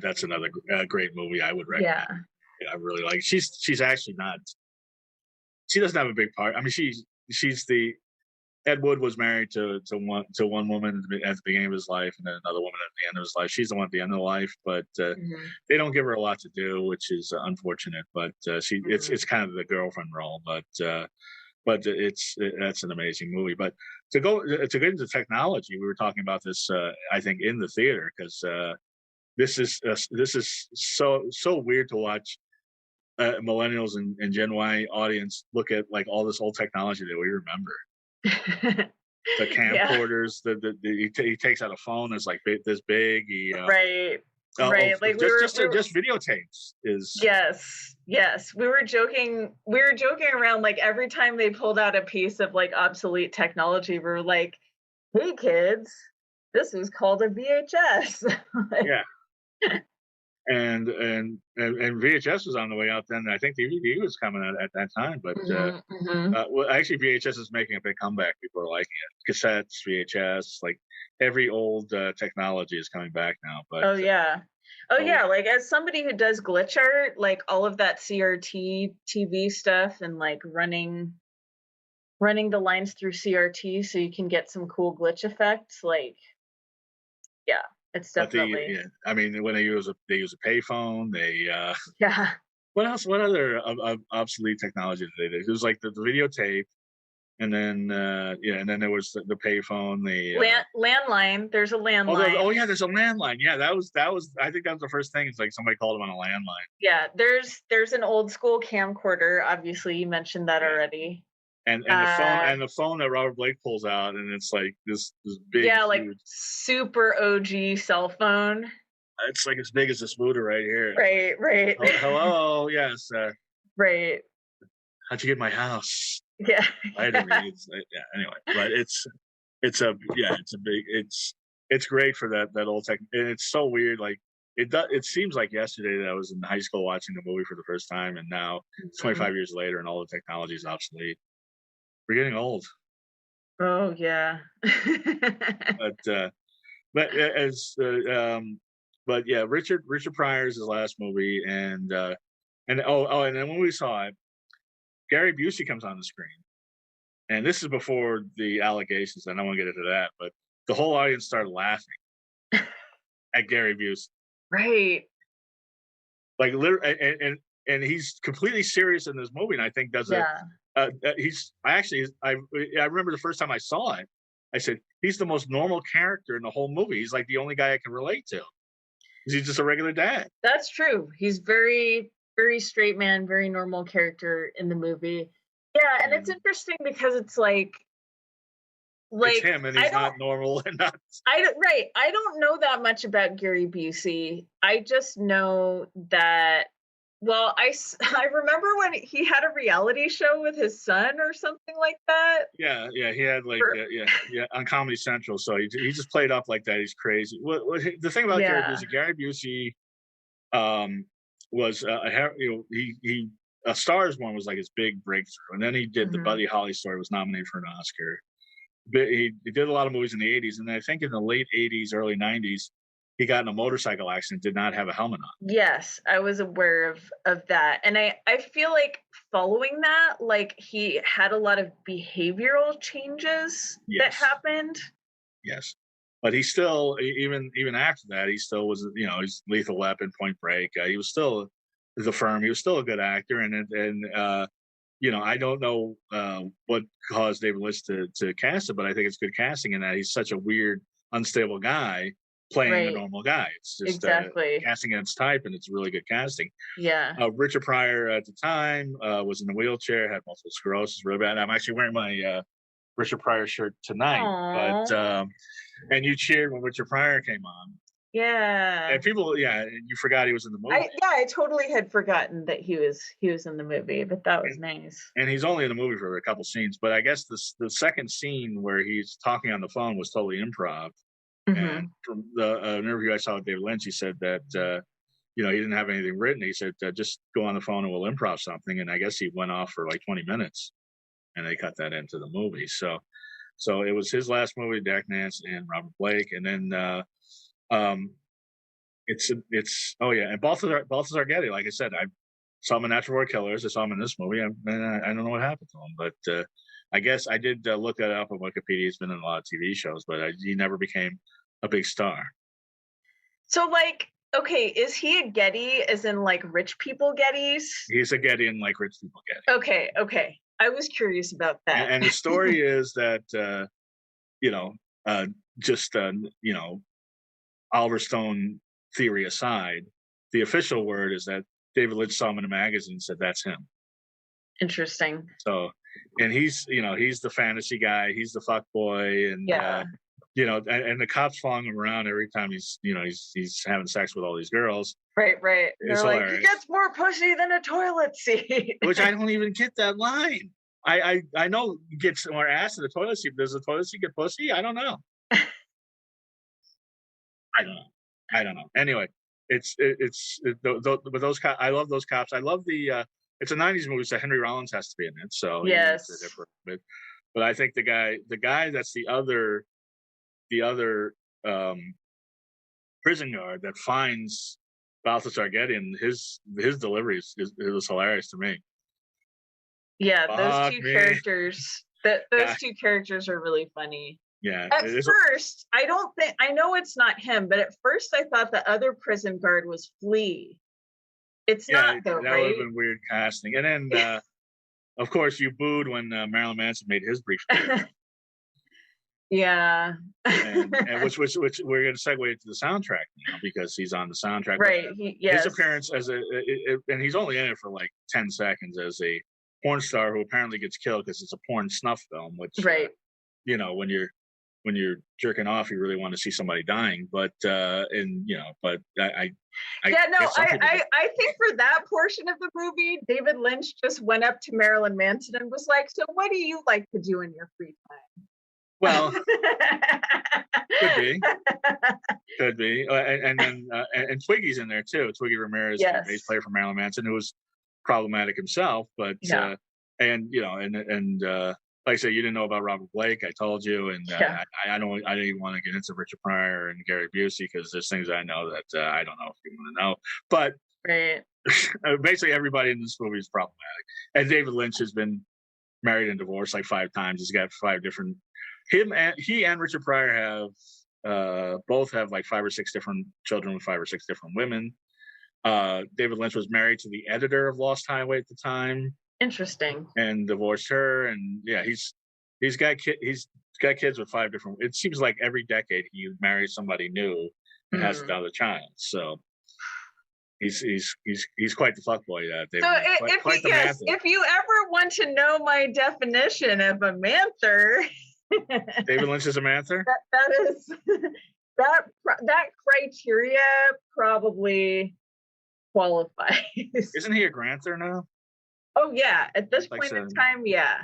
That's another great movie I would recommend. Yeah. I really like. She's actually not. She doesn't have a big part. I mean, she's the Ed Wood was married to one woman at the beginning of his life, and then another woman at the end of his life. She's the one at the end of life, but Mhm, they don't give her a lot to do, which is unfortunate. But mhm. it's kind of the girlfriend role. But that's an amazing movie. But to get into technology, we were talking about this. I think in the theater because this is so weird to watch millennials and Gen Y audience look at like all this old technology that we remember. The Yeah, camcorders, he takes out a phone that's like this big. right, right. Like we were Just videotapes is yes, yes. We were joking around like every time they pulled out a piece of like obsolete technology, we were like, "Hey kids, this is called a VHS." yeah. and VHS was on the way out then. I think DVD was coming out at that time, but Mhm, mhm. well, actually, VHS is making a big comeback. People are liking it. Cassettes, VHS, like every old technology is coming back now. But Oh, yeah. Oh, oh, yeah, like, as somebody who does glitch art, like, all of that CRT TV stuff and, like, running the lines through CRT so you can get some cool glitch effects, like, yeah, it's but definitely yeah, I mean, when they use a payphone, they yeah. what else? What other obsolete technology did they do? It was like the videotape, and then yeah, and then there was the payphone. The Landline, there's a oh landline. yeah, there's a landline. Yeah, that was. I think that was the first thing. It's like somebody called them on a landline. Yeah, there's an old school camcorder, obviously, you mentioned that Yeah, already. and Uh, the phone that Robert Blake pulls out, and it's like this big, yeah, like, huge. super OG cell phone. It's like as big as this scooter right here. It's like, Right, right. hello, yes. Right. How'd you get my house? Yeah, Lighter yeah. reads. Yeah. Anyway, but it's a yeah, it's a big. It's great for that old tech, and it's so weird. Like it seems like yesterday that I was in high school watching the movie for the first time, and now it's Mhm. 25 years later, and all the technology is obsolete. We're getting old, Oh, yeah. but as but yeah, Richard Pryor's his last movie, and and then when we saw it, Gary Busey comes on the screen, and this is before the allegations. And I don't want to get into that, but the whole audience started laughing at Gary Busey, Right. like literally, and he's completely serious in this movie, and I think does a Yeah. he's I actually I remember the first time I saw it, I said he's the most normal character in the whole movie. He's like the only guy I can relate to. He's just a regular dad. That's true. He's very, very straight man, very normal character in the movie. Yeah, and it's And interesting because it's it's like him, and I he's don't not normal and not. I don't right. I don't know that much about Gary Busey. I just know that well, I remember when he had a reality show with his son or something like that. Yeah, yeah, he had like For yeah on Comedy Central, so he just played up like that. He's crazy. The thing about yeah. Gary Busey um, was he A Star Is Born was like his big breakthrough, and then he did the Mhm. Buddy Holly story, was nominated for an Oscar. But he did a lot of movies in the '80s, and I think in the late '80s, early '90s, he got in a motorcycle accident, did not have a helmet on. Yes, I was aware of that. And I feel like following that, like he had a lot of behavioral changes that Yes, happened. yes. But he still, even after that, he still was, he's Lethal Weapon, Point Break. He was still the firm. He was still a good actor, I don't know what caused David Lynch to cast it, but I think it's good casting in that he's such a weird, unstable guy playing a Right. normal guy. It's just Exactly. casting against type, and it's really good casting. Yeah. Richard Pryor at the time was in a wheelchair, had multiple sclerosis, really bad. I'm actually wearing my Richard Pryor shirt tonight, but Oh. and you cheered when Richard Pryor came on, Yeah. and people, yeah, you forgot he was in the movie. I totally had forgotten that he was in the movie, but that was nice. And he's only in the movie for a couple scenes, but I guess the second scene where he's talking on the phone was totally improv. And Mhm. from the interview I saw with David Lynch, he said that he didn't have anything written. He said just go on the phone and we'll improv something. And I guess he went off for like 20 minutes, and they cut that into the movie. So it was his last movie, Jack Nance and Robert Blake, and then um, it's oh yeah, and Balthazar Getty. Like I said, I saw him in Natural Born Killers. I saw him in this movie. I don't know what happened to him, but I guess I did look that up on Wikipedia. He's been in a lot of TV shows, but he never became a big star. So okay, is he a Getty as in like rich people Gettys? He's a Getty in like rich people Getty. Okay, okay. I was curious about that. And the story is that you know, uh, just Oliver Stone theory aside, the official word is that David Lynch saw him in a magazine and said that's him. Interesting. So, and he's the fantasy guy, he's the fuck boy, and Yeah. and the cops following him around every time he's having sex with all these girls. Right, right. It's They're like, "He hilarious. gets more pussy than a toilet seat." Which I don't even get that line. I know you get more ass in the toilet seat. Does the toilet seat get pussy? I don't know. I don't know. I don't know. Anyway, But those cops, I love those cops. I love the. It's a '90s movie, so Henry Rollins has to be in it. So he makes it Yes. different. But I think the guy that's the other prison guard that finds Balthazar Getty, his delivery it was hilarious to me. Yeah, those Fuck two me. characters. Those Yeah, two characters are really funny. yeah. At It is, first, I don't think I know it's not him, but at first I thought the other prison guard was Flea. It's yeah, not though, that would have right? been weird casting. And then, of course, you booed when Marilyn Manson made his brief appearance. Yeah. And which we're going to segue into the soundtrack now because he's on the soundtrack. But Right. his Yes. appearance as and he's only in it for like 10 seconds as a porn star who apparently gets killed because it's a porn snuff film, which Right. when you're jerking off, you really want to see somebody dying. But but I Yeah, no, guess some people I think for that portion of the movie, David Lynch just went up to Marilyn Manson and was like, "So what do you like to do in your free time?" well, could be, and then and Twiggy's in there too. Twiggy Ramirez, the Yes. bass player for Marilyn Manson, who was problematic himself, but Yeah. and like I said, you didn't know about Robert Blake. I told you, and Yeah. I didn't even want to get into Richard Pryor and Gary Busey because there's things I know that I don't know if you want to know. But Right. basically, everybody in this movie is problematic, and David Lynch has been married and divorced like 5 times. He's got 5 different. He and Richard Pryor have both have like 5 or 6 different children with 5 or 6 different women. David Lynch was married to the editor of Lost Highway at the time Interesting. and divorced her. And yeah, he's got kids with 5 different. It seems like every decade he marries somebody new and has another child. So he's quite the fuckboy. David. So if you ever want to know my definition of a manther, David Lynch is a manther. That is that criteria probably qualifies. Isn't he a granther now? Oh yeah, at this Like point so, in time, yeah.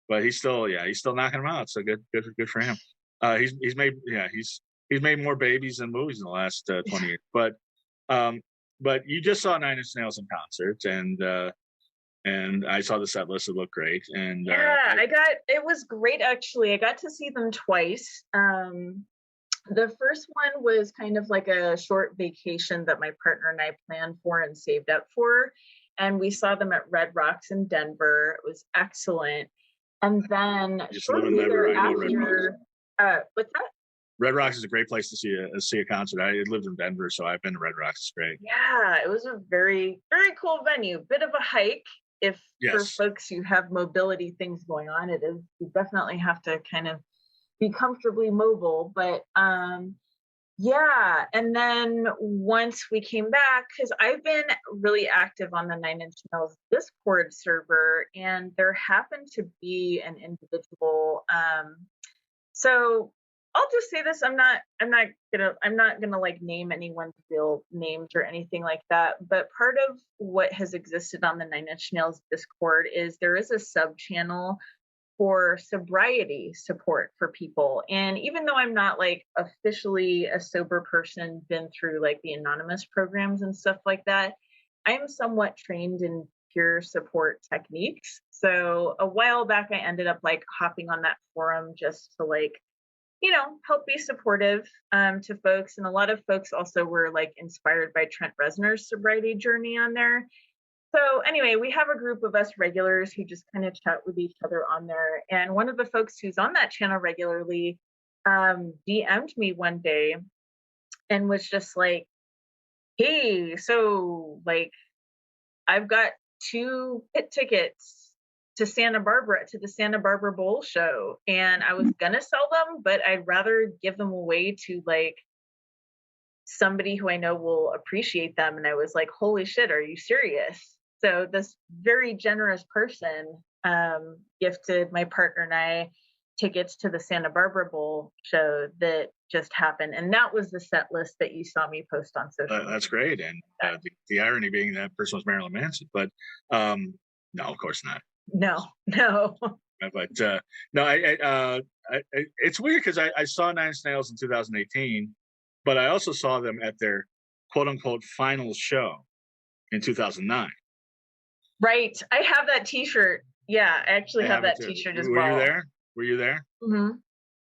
But he's still knocking them out. So good for him. He's made more babies than movies in the last 20 years. But you just saw Nine Inch Nails in concert, and I saw the set list. It looked great. And yeah, it was great actually. I got to see them twice. The first one was kind of like a short vacation that my partner and I planned for and saved up for. And we saw them at Red Rocks in Denver. It was excellent. And then shortly thereafter, what's that? Red Rocks is a great place to see a concert. I lived in Denver, so I've been to Red Rocks. It's great. Yeah, it was a very, very cool venue. Bit of a hike for folks who have mobility things going on. It is, you definitely have to kind of be comfortably mobile. But yeah, and then once we came back, because I've been really active on the Nine Inch Nails Discord server, and there happened to be an individual. So I'll just say this: I'm not gonna like name anyone's real names or anything like that. But part of what has existed on the Nine Inch Nails Discord is there is a sub channel for sobriety support for people. And even though I'm not like officially a sober person, been through like the anonymous programs and stuff like that, I am somewhat trained in peer support techniques. So a while back, I ended up like hopping on that forum just to like, help be supportive to folks. And a lot of folks also were like inspired by Trent Reznor's sobriety journey on there. So anyway, we have a group of us regulars who just kind of chat with each other on there. And one of the folks who's on that channel regularly DM'd me one day and was just like, hey, so like I've got 2 pit tickets to the Santa Barbara Bowl show. And I was gonna sell them, but I'd rather give them away to like somebody who I know will appreciate them. And I was like, holy shit, are you serious? So this very generous person gifted my partner and I tickets to the Santa Barbara Bowl show that just happened. And that was the set list that you saw me post on social media. That's great. And the irony being that person was Marilyn Manson. But no, of course not. No. But no, it's weird because I saw Nine Inch Nails in 2018, but I also saw them at their quote unquote final show in 2009. Right. I have that T-shirt. Yeah, I actually I have have it that too. T-shirt as Were you well. there? Were you there? Hmm.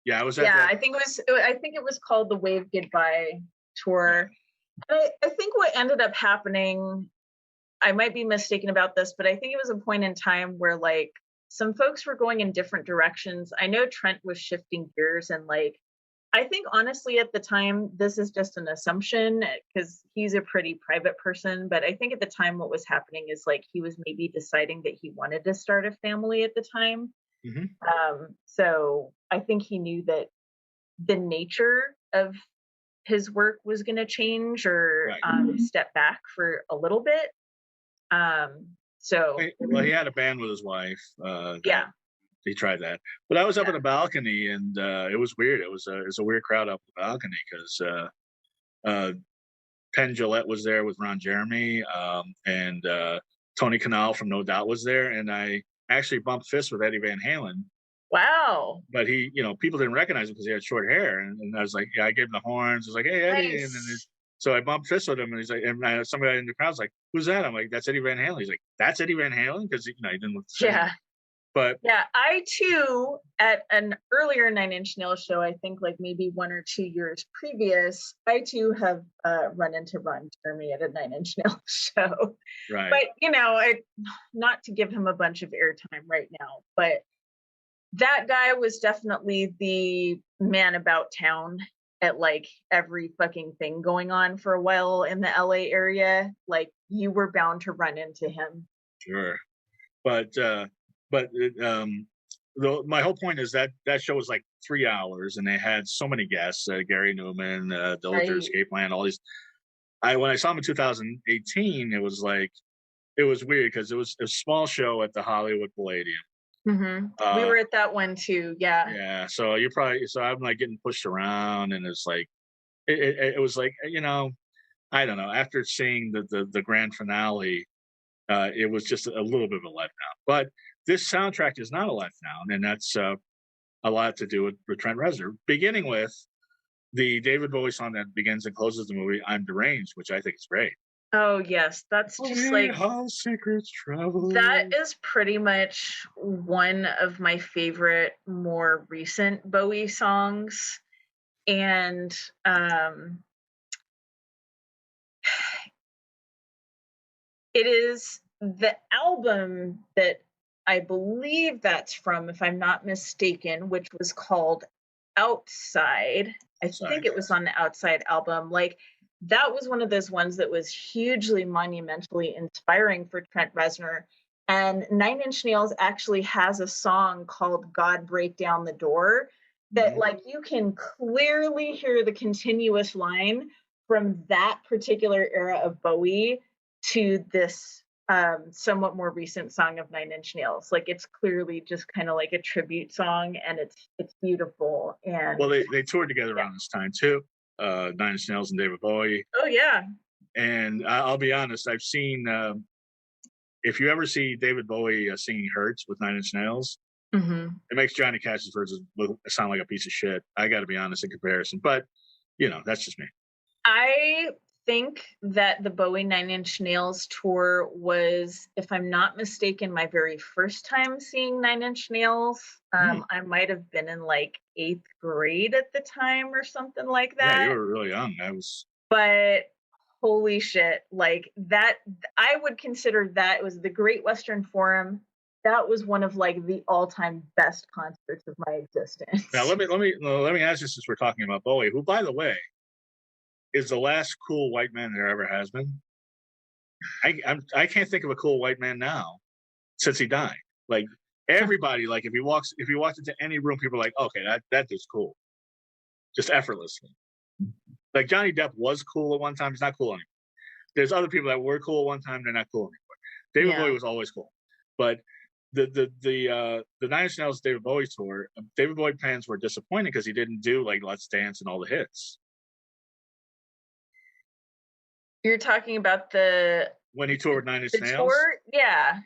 Yeah, I was at Yeah, that. I think it was called the Wave Goodbye Yeah. tour. And I think what ended up happening, I might be mistaken about this, but I think it was a point in time where like some folks were going in different directions. I know Trent was shifting gears and like I think honestly at the time, this is just an assumption because he's a pretty private person, but I think at the time what was happening is like he was maybe deciding that he wanted to start a family at the time. Hmm. So I think he knew that the nature of his work was going to change or Right. step back for a little bit. So Well, he had a band with his wife. That yeah. he tried that, but I was up Yeah. in the balcony, and it was weird. It was a weird crowd up the balcony because uh, Penn Jillette was there with Ron Jeremy, and Tony Kanal from No Doubt was there, and I actually bumped fists with Eddie Van Halen. Wow. But he, people didn't recognize him because he had short hair, and I was like, yeah, I gave him the horns. I was like, hey Eddie, and then Nice. so I bumped fists with him, and he's like, and somebody in the crowd's like, who's that? I'm like, that's Eddie Van Halen. He's like, that's Eddie Van Halen because he didn't look the same. Yeah. But Yeah, I too, at an earlier Nine Inch Nails show, I think like maybe 1 or 2 years previous, I too have run into Ron Jeremy at a Nine Inch Nails show. right, But not to give him a bunch of airtime right now, but that guy was definitely the man about town at like every fucking thing going on for a while in the LA area. Like you were bound to run into him. sure. But my whole point is that that show was like 3 hours, and they had so many guests: Gary Newman, Dillinger, Right. Escape Plan, all these. When I saw him in 2018, it was like it was weird because it was a small show at the Hollywood Palladium. Hmm. We Uh, were at that one too. Yeah. yeah, so I'm like getting pushed around, and it's like it was like I don't know. After seeing the grand finale, it was just a little bit of a letdown. But this soundtrack is not a letdown, and that's a lot to do with Trent Reznor, beginning with the David Bowie song that begins and closes the movie, "I'm Deranged," which I think is great. Oh yes, that's Oh, just yeah, like how secrets that travel. is pretty much one of my favorite more recent Bowie songs. And it is the album that I believe that's from, if I'm not mistaken, which was called Outside. I think Outside, it was yes. on the Outside album. Like that was one of those ones that was hugely monumentally inspiring for Trent Reznor. And Nine Inch Nails actually has a song called God Break Down the Door that Mhm. like you can clearly hear the continuous line from that particular era of Bowie to this somewhat more recent song of Nine Inch Nails. Like it's clearly just kind of like a tribute song, and it's beautiful. Well, And they toured together yeah. around this time too. Nine Inch Nails and David Bowie. Oh yeah. And I'll be honest, I've seen if you ever see David Bowie singing "Hurts" with Nine Inch Nails, Hmm. it makes Johnny Cash's verses sound like a piece of shit. I got to be honest in comparison, but that's just me. I think that the Bowie Nine Inch Nails tour was, if I'm not mistaken, my very first time seeing Nine Inch Nails. Mm. I might have been in like 8th grade at the time or something like Yeah, you that. were really young. I was. But holy shit, like that, I would consider that it was the Great Western Forum. That was one of like the all-time best concerts of my Now existence. let me ask you, since we're talking about Bowie, who, by the way, is the last cool white man there ever has been. I can't think of a cool white man now since he died. Like everybody, like if he walks into any room, people are like, okay, that dude's cool, just effortlessly. Like Johnny Depp was cool at one time, he's not cool anymore. There's other people that were cool at one time, they're not cool anymore. David Bowie Yeah. was always cool, but the Nine Inch Nails David Bowie tour, David Bowie fans were disappointed because he didn't do like Let's Dance and all the hits You're talking about the when he toured Nine Inch the Nails. tour? Yeah.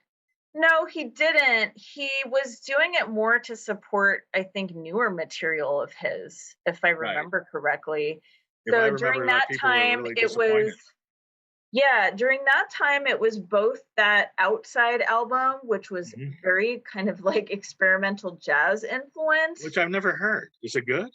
No, he didn't. He was doing it more to support, I think, newer material of his, if I Right. remember correctly. If I So during remember, like, that people were time, really it was disappointed. yeah, during that time, it was both that Outside album, which was Hmm. very kind of like experimental jazz Which influenced. I've never heard. Is it good?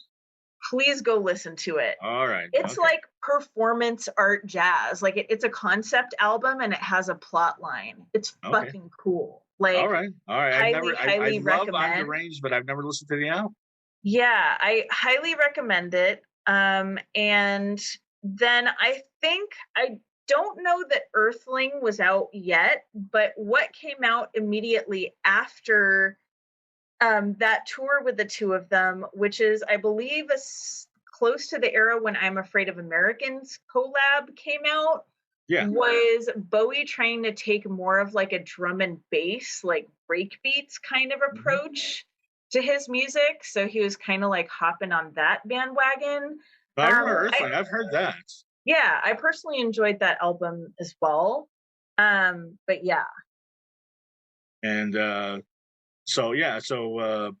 Please go listen to it. All right. It's Okay. like performance art jazz. Like it's a concept album and it has a plot line. It's Okay. fucking cool. All Like right. All right. I've highly, never. I highly love I'm recommend. deranged, but I've never listened to the album. Yeah, I highly recommend it. And then I think I don't know that Earthling was out yet, but what came out immediately after that tour with the two of them, which is, I believe, close to the era when I'm Afraid of Americans collab came out, Yeah. was Bowie trying to take more of like a drum and bass, like breakbeats kind of Hmm. approach to his music. So he was kind of like hopping on that bandwagon. But I remember I Earthling. I've heard that. Yeah, I personally enjoyed that album as well. But yeah, And so yeah. So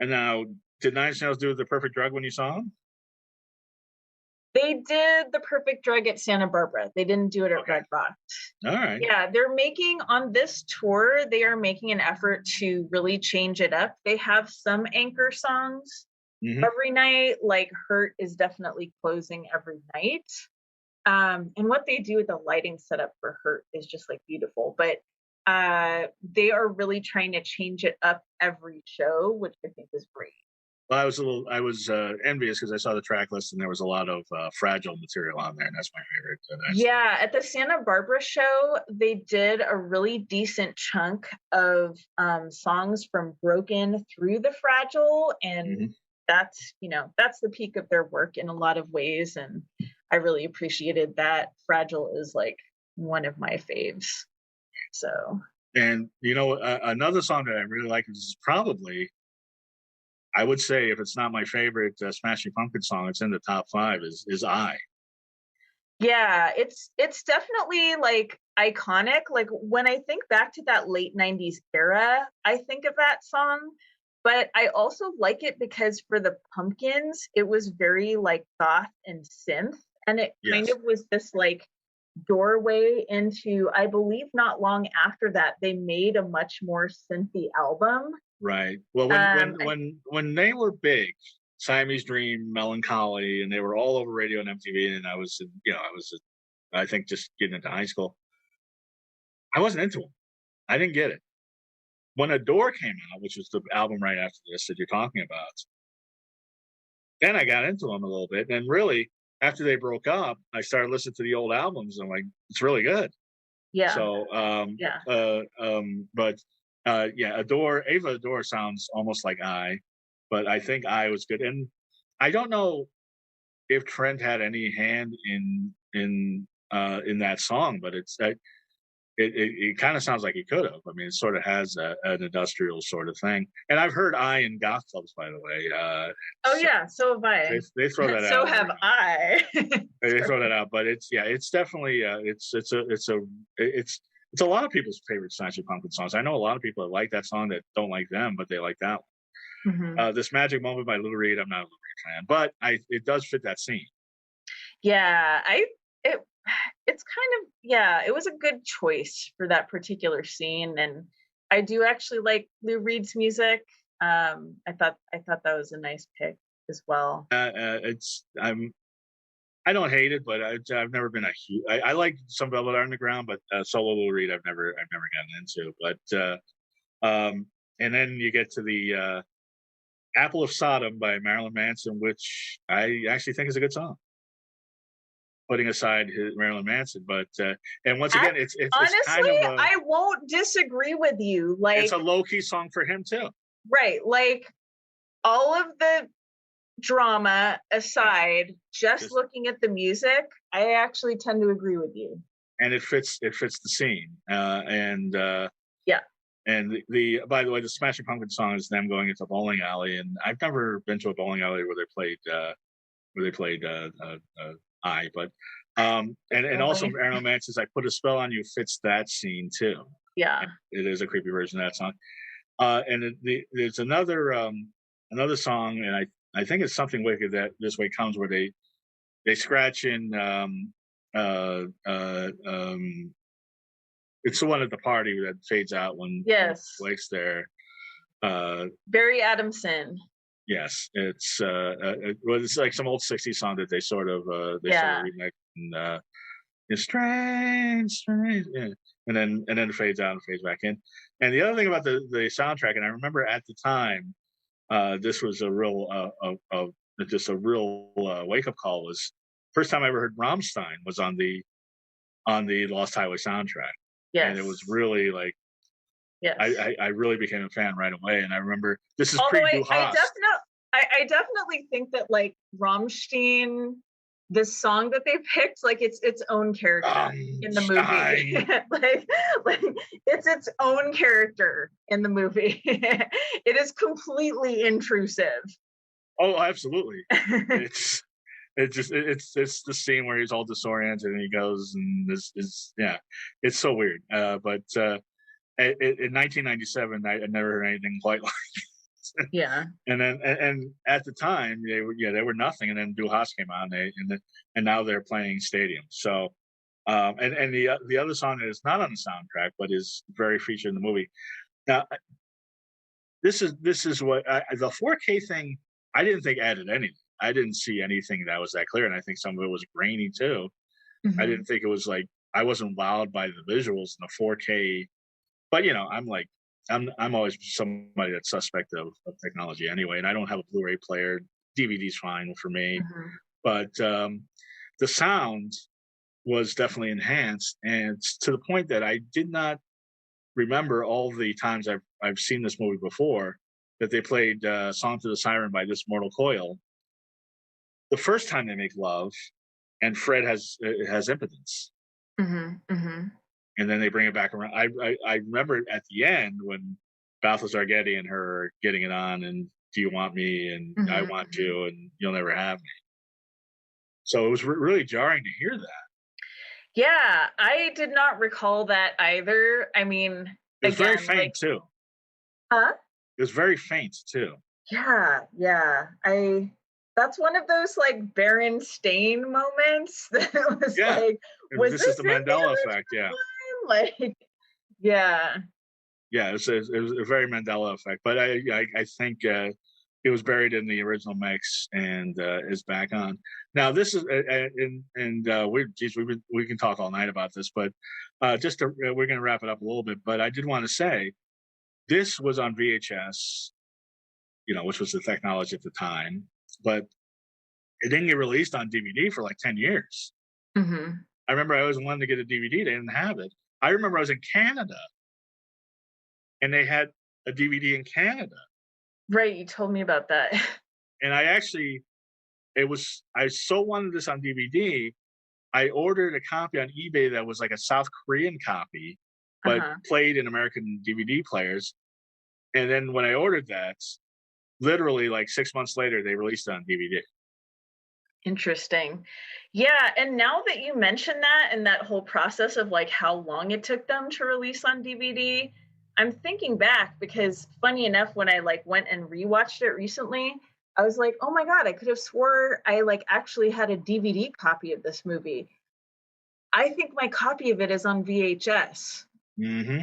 and now, did Nine Inch Nails do the Perfect Drug when you saw them? they did the Perfect Drug at Santa Barbara. They didn't do it at Okay. Red Rock. All right. Yeah, they're making on this tour, they are making an effort to really change it up. They have some anchor songs Hmm. every night, like Hurt is definitely closing every night. And what they do with the lighting setup for Hurt is just like beautiful. But they are really trying to change it up every show, which I think is great. Well, I was envious because I saw the track list and there was a lot of fragile material on there, and that's my favorite. Yeah, at the Santa Barbara show, they did a really decent chunk of songs from Broken through the Fragile, and Hmm. that's the peak of their work in a lot of ways, and I really appreciated that. Fragile is like one of my faves. So And another song that I really like is probably, I would say, if it's not my favorite Smashing Pumpkin song, it's in the top five. Is I. yeah, it's definitely like iconic. Like when I think back to that late 90s era, I think of that song, but I also like it because for the Pumpkins, it was very like goth and synth, and it kind Yes. of was this like doorway into, I believe not long after that they made a much more synthy album. Right. Well, Um and when they were big, Siamese Dream, Melancholy, and they were all over radio and MTV, and I think just getting into high school. I wasn't into them. I didn't get it. When Adore came out, which was the album right after this that you're talking about, then I got into them a little bit. And really, after they broke up, I started listening to the old albums. And I'm like, it's really good. yeah, So, yeah. but yeah, Ava Adore sounds almost like but I think I was good. And I don't know if Trent had any hand in that song, but it kind of sounds like he could have. I mean, it sort of has an industrial sort of thing. And I've heard in goth clubs, by the way. Oh So yeah, so have I. they throw that So out every have night. I. They throw that out, but it's definitely it's a lot of people's favorite Smashing Pumpkin songs. I know a lot of people that like that song that don't like them, but they like that Mhm. one. This Magic Moment by Lou Reed, I'm not a Lou Reed fan, but it does fit that scene. Yeah, it it's kind of, yeah, it was a good choice for that particular scene, and I do actually like Lou Reed's music. I thought that was a nice pick as well. It's I don't hate it, but I've never been a huge. I like some Velvet Underground, but solo Lou Reed I've never gotten into. And then you get to the Apple of Sodom by Marilyn Manson, which I actually think is a good song. Putting aside Marilyn Manson, but and once I, again, it's kind honestly, of I won't disagree with you. it's Like, a low key song for him too. right, like all of the drama Yeah, aside, just just looking at the music, I actually tend to agree with you. and it fits the scene. Yeah. And by the way, the Smashing Pumpkins song is them going into a bowling alley, and I've never been to a bowling alley where they played but and also Really? Marilyn Manson's "I Put a Spell on You" fits that scene too. Yeah. It is a creepy version of that song. There's another song, and I think it's Something Wicked that This Way Comes, where they scratch in it's the one at the party that fades out when Yes. Blake's there. Uh, Barry Adamson. yes, well, it's like some old '60s song that they sort of Yeah. remix, and it's strange, strange, yeah. And then it fades out and fades back in. And the other thing about the soundtrack, and I remember at the time, this was a real just a real wake up call. Was first time I ever heard Rammstein was on the Lost Highway soundtrack, and it was Yes. really like Yes. I really became a fan right away. And I remember this is Although pre Du Hast. I definitely think that like Rammstein, the song that they picked, like it's its own character in the movie. Rammstein. like it's its own character in the movie. It is completely intrusive. Oh, absolutely. It's it's the scene where he's all disoriented and he goes and this is yeah, it's so weird. But in 1997, I never heard anything quite like. Yeah. And at the time they were nothing, and then Du Hast came on, and now they're playing stadiums. So and the other song that is not on the soundtrack but is very featured in the movie. Now this is what the 4K thing. I didn't think added anything. I didn't see anything that was that clear, and I think some of it was grainy too. I Mhm. didn't think it was like I wasn't wowed by the visuals in the 4K. But I'm like I'm always somebody that's suspect of technology anyway, and I don't have a Blu-ray player. DVD's fine for me, Mhm. but the sound was definitely enhanced, and to the point that I did not remember all the times I've seen this movie before that they played "Song to the Siren" by This Mortal Coil. The first time they make love, and Fred has impotence, Mhm. Mhm. and then they bring it back around. I remember at the end when Balthazar Getty and her are getting it on, and do you want me, and I Mhm. want Mhm. you, and you'll never have me. So it was really jarring to hear that. Yeah, I did not recall that either. I mean, It was very again, like, faint too. huh? It was very faint too. Yeah, yeah. That's one of those like Berenstain moments that was Yeah, like, and was this is this the in the Mandela effect. Yeah, original one? Like, yeah. yeah, it was a very Mandela effect. But I think it was buried in the original mix and is back on now. This is we can talk all night about this, but we're going to wrap it up a little bit. But I did want to say this was on VHS, which was the technology at the time, but it didn't get released on DVD for like 10 years. Hmm. I remember I always wanted to get a DVD; they didn't have it. I remember I was in Canada and they had a DVD in Canada, Right, you told me about that. and I so wanted this on DVD. I ordered a copy on eBay that was like a South Korean copy, but Uh-huh. played in American DVD players. And then when I ordered that, literally like 6 months later, they released it on DVD. Interesting. Yeah, and now that you mention that and that whole process of like how long it took them to release on DVD, I'm thinking back because funny enough, when I like went and rewatched it recently, I was like, oh my God, I could have swore I like actually had a DVD copy of this movie. I think my copy of it is on VHS. Hmm.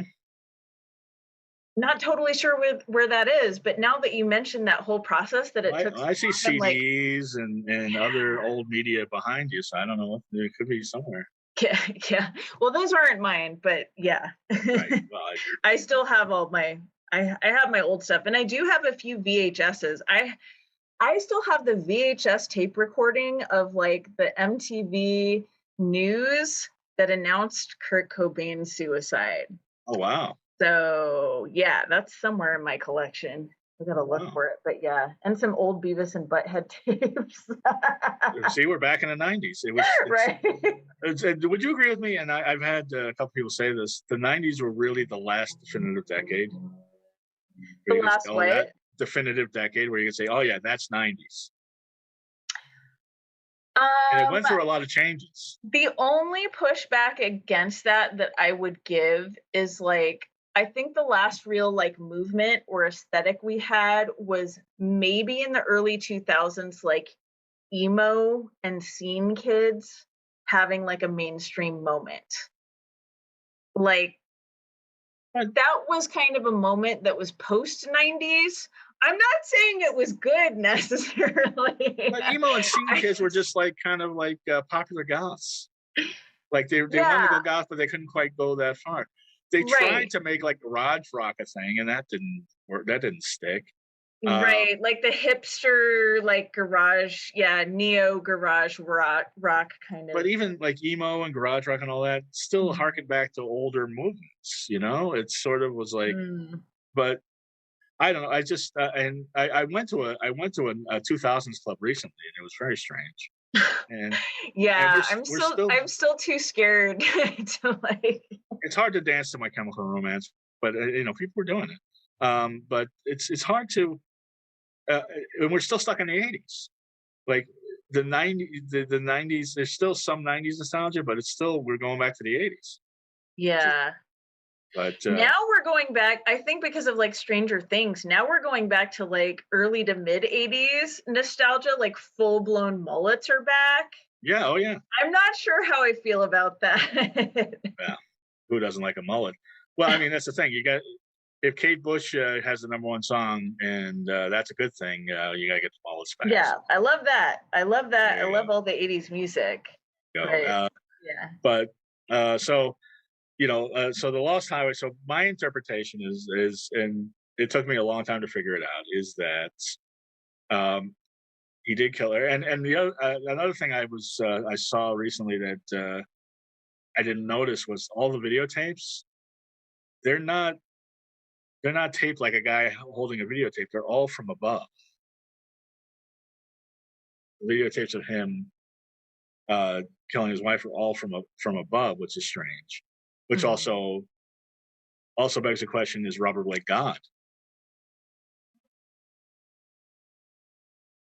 Not totally sure where that is, but now that you mentioned that whole process that it I, took so I see long, I'm like, CDs and other old media behind you, so I don't know what it could be somewhere. yeah, yeah. Well, those aren't mine, but yeah. Right. Well, I still have all my I have my old stuff and I do have a few VHSs. I still have the VHS tape recording of like the MTV news that announced Kurt Cobain's suicide. oh wow, So, yeah, that's somewhere in my collection. I gotta look wow. for it, but yeah, and some old Beavis and Butthead tapes. See, we're back in the '90s. It was. Right. Would you agree with me? And I've had a couple people say this. The '90s were really the last definitive decade The where you can say, last "Oh, that what? definitive decade," where you can say, "Oh yeah, that's '90s," and it Um, went through a lot of changes. the only pushback against that I would give is like I think the last real like movement or aesthetic we had was maybe in the early 2000s, like emo and scene kids having like a mainstream moment. Like that was kind of a moment that was post 90s. I'm not saying it was good necessarily. But emo and scene I kids were just, just like kind of like popular goths. Like they wanted to yeah, go goth, but they couldn't quite go that far. They tried right. to make like garage rock a thing, and that didn't work. That didn't stick. Right, like the hipster, like garage, yeah, neo garage rock kind But of. even like emo and garage rock and all that still Mhm. harkened back to older movements. You know, it sort of was like, Mm. but I don't know. I just and I went to a 2000s club recently, and it was very strange. And and Yeah, we're still. I'm still too scared to like. It's hard to dance to My Chemical Romance, but people were doing it. But it's hard to, uh, and we're still stuck in the '80s. Like the '90s. There's still some '90s nostalgia, but it's still we're going back to the '80s. Just, Yeah. but Now we're going back, I think because of like Stranger Things, now we're going back to like early to mid 80s nostalgia, like full blown mullets are back. yeah, oh yeah, I'm not sure how I feel about that. yeah. Who doesn't like a mullet? Well, I mean that's the thing. You got if Kate Bush has the number one song, and that's a good thing. You gotta get the mullets back. Yeah, So I love that. I love that. I there you love all the 80s music. go. But yeah. But so so the Lost Highway. So my interpretation is, and it took me a long time to figure it out, is that um, he did kill her. And the other another thing I saw recently that I didn't notice was all the videotapes. They're not they're not taped like a guy holding a videotape. They're all from above. The videotapes of him killing his wife are all from above, which is strange. Which Mhm. also begs the question: is Robert Blake God?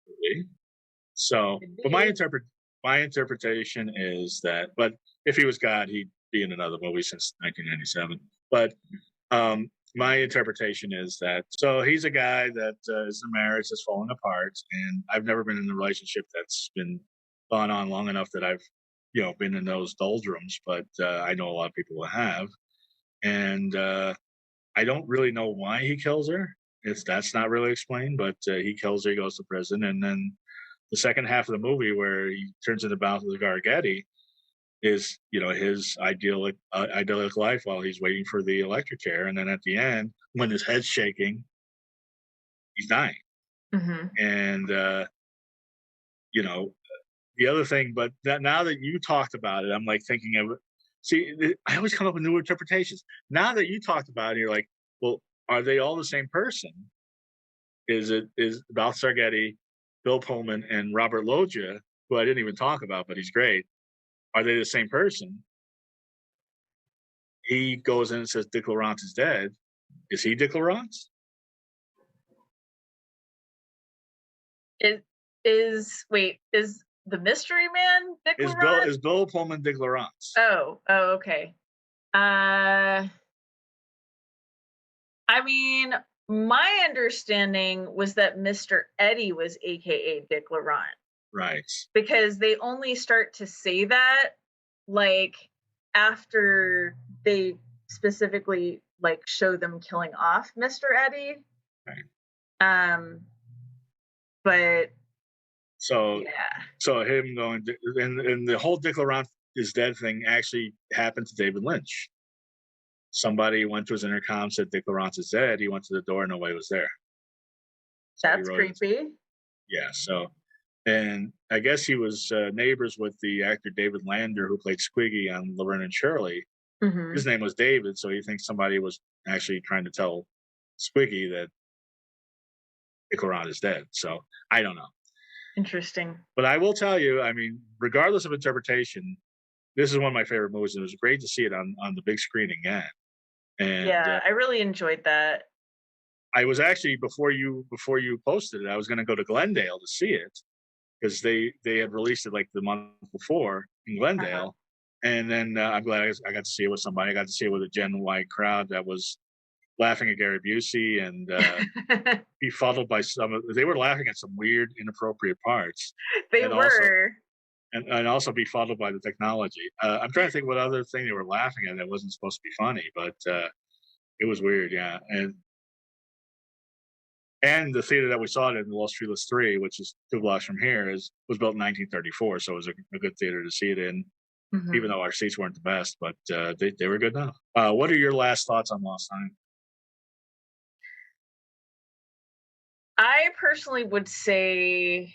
Really? So, Could but be. my interpretation is that, but if he was God, he'd be in another movie since 1997. But my interpretation is that so he's a guy that is in a marriage that's falling apart, and I've never been in a relationship that's been gone on long enough that I've been in those doldrums, but I know a lot of people who have, and I don't really know why he kills her. It's That's not really explained, but he kills her, he goes to prison, and then the second half of the movie where he turns into Balthazar Gargetti is his idyllic life while he's waiting for the electric chair, and then at the end when his head's shaking he's dying. Mhm. And you know the other thing, but that now that you talked about it, I'm like thinking of, see, I always come up with new interpretations. Now that you talked about it, you're like, well, are they all the same person? Is Balthazar Getty, Bill Pullman, and Robert Loggia, who I didn't even talk about, but he's great. Are they the same person? He goes in and says Dick Laurence is dead. Is he Dick Laurence? Is is the mystery man Nick Laurent? Is Bill Pullman Dick Laurence? Oh, okay. Uh I mean, my understanding was that Mr. Eddie was AKA Dick Laurent Right. because they only start to say that like after they specifically like show them killing off Mr. Eddie. Right. Um, but So yeah, him going and the whole Dick Laurence is dead thing actually happened to David Lynch. Somebody went to his intercom, said Dick Laurence is dead. He went to the door, nobody was there. So he that's wrote it. creepy. Yeah. So, and I guess he was neighbors with the actor David Lander, who played Squiggy on Laverne and Shirley. His Hmm. name was David, so he thinks somebody was actually trying to tell Squiggy that Dick Laurent is dead. So I don't know. Interesting. But I will tell you, I mean, regardless of interpretation, this is one of my favorite movies. And it was great to see it on the big screen again. And Yeah, I really enjoyed that. I was actually before you posted it, I was going to go to Glendale to see it because they had released it like the month before in Uh-huh. Glendale. And then I'm glad I got to see it with somebody. I got to see it with a Gen Y crowd that was laughing at Gary Busey and befuddled by they were laughing at some weird, inappropriate parts, They and also were. and also befuddled by the technology. I'm trying to think what other thing they were laughing at that wasn't supposed to be funny, but it was weird, yeah. And the theater that we saw it in, Los Feliz 3, which is 2 blocks from here, is was built in 1934, so it was a good theater to see it in, even Mhm. though our seats weren't the best, but they were good enough. What are your last thoughts on Lost Time? I personally would say,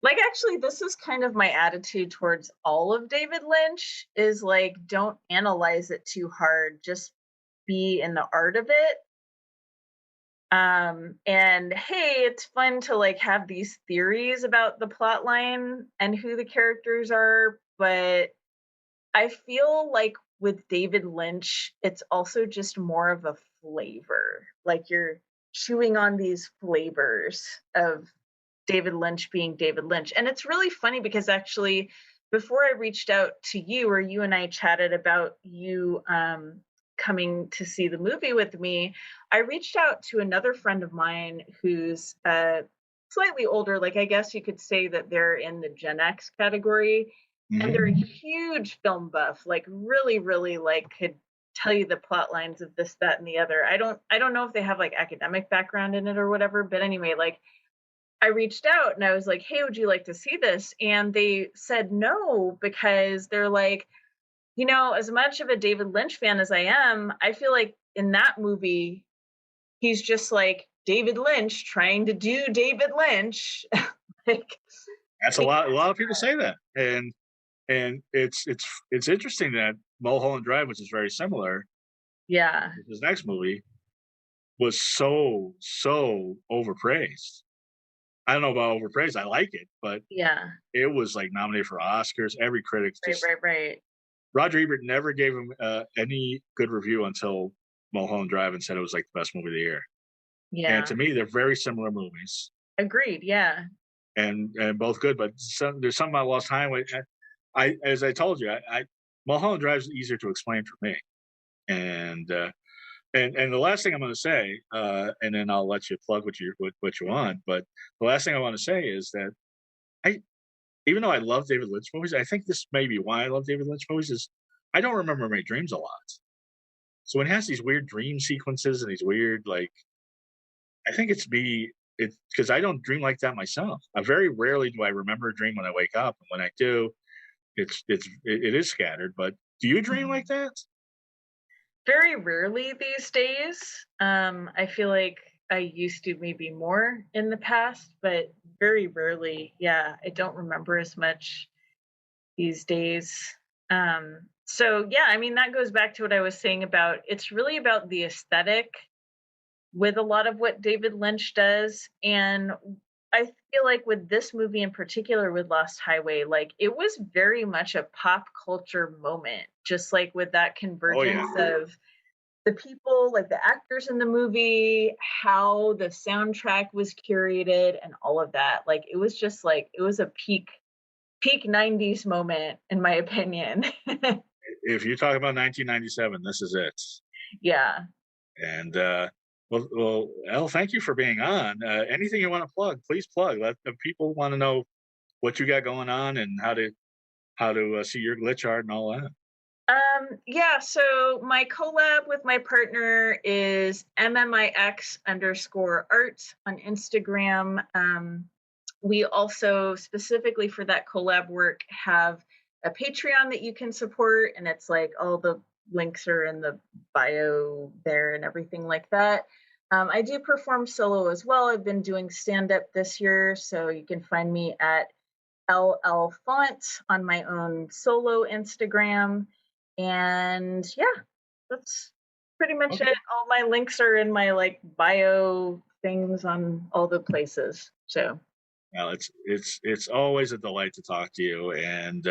like, actually, this is kind of my attitude towards all of David Lynch is like, don't analyze it too hard, just be in the art of it. And hey, it's fun to like have these theories about the plot line and who the characters are, but I feel like with David Lynch, it's also just more of a flavor. Like you're chewing on these flavors of David Lynch being David Lynch. And it's really funny because actually, before I reached out to you, or you and I chatted about you coming to see the movie with me, I reached out to another friend of mine who's slightly older. Like, I guess you could say that they're in the Gen X category. And Hmm. they're a huge film buff, like really, really like could tell you the plot lines of this, that, and the other. I don't know if they have like academic background in it or whatever, but anyway, like I reached out and I was like, "Hey, would you like to see this?" And they said no because they're like, as much of a David Lynch fan as I am, I feel like in that movie, he's just like David Lynch trying to do David Lynch. like, That's a like, lot. A lot of people say that, and it's interesting that Mulholland Drive, which is very similar, yeah, his next movie, was so overpraised. I don't know about overpraised. I like it, but yeah, it was like nominated for Oscars. Every critic right, just right, right. Roger Ebert never gave him any good review until Mulholland Drive and said it was like the best movie of the year. And Yeah, to me, they're very similar movies agreed. Yeah, and both good. But there's something about Lost Highway. As I told you, Mulholland Drive is easier to explain for me. And and the last thing I'm going to say, and then I'll let you plug what you want. But the last thing I want to say is that I even though I love David Lynch movies, I think this may be why I love David Lynch movies is I don't remember my dreams a lot. So when it has these weird dream sequences and these weird like I think it's because I don't dream like that myself. Very rarely do I remember a dream when I wake up, and when I do, it is scattered. But do you dream like mhm. that? Very rarely these days. I feel like I used to maybe more in the past, but very rarely. Yeah, I don't remember as much these days. So yeah, I mean that goes back to what I was saying about it's really about the aesthetic with a lot of what David Lynch does. And I feel like with this movie in particular, with Lost Highway, like it was very much a pop culture moment, just like with that Oh yeah. convergence of the people, like the actors in the movie, how the soundtrack was curated, and all of that. Like it was just like it was a peak 90s moment, in my opinion. If you talk about 1997, this is it. yeah. And Elle, thank you for being on. Anything you want to plug, please plug. Let the people want to know what you got going on and how to see your glitch art and all that. Yeah, so my collab with my partner is MMIX_art on Instagram. We also, specifically for that collab work, have a Patreon that you can support, and it's like all the links are in the bio there and everything like that. I do perform solo as well. I've been doing stand up this year, so you can find me at L.Faunt on my own solo Instagram. And yeah, that's pretty much Okay. it. All my links are in my like bio things on all the places. So Well, it's always a delight to talk to you, and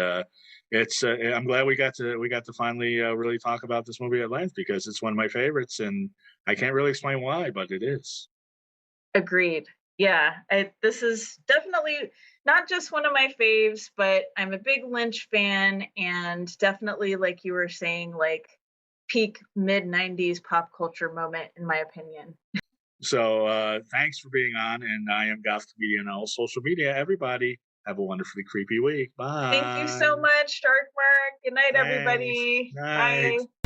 it's I'm glad we got to finally really talk about this movie at length because it's one of my favorites, and I can't really explain why, but it is. agreed. Yeah, this is definitely not just one of my faves, but I'm a big Lynch fan, and definitely, like you were saying, like peak mid 90s pop culture moment, in my opinion. So thanks for being on, and I am Goth Comedian on all social media. Everybody, have a wonderfully creepy week. Thank you Bye. so much, Dark Mark. Good night, Thanks. everybody. Night. Bye.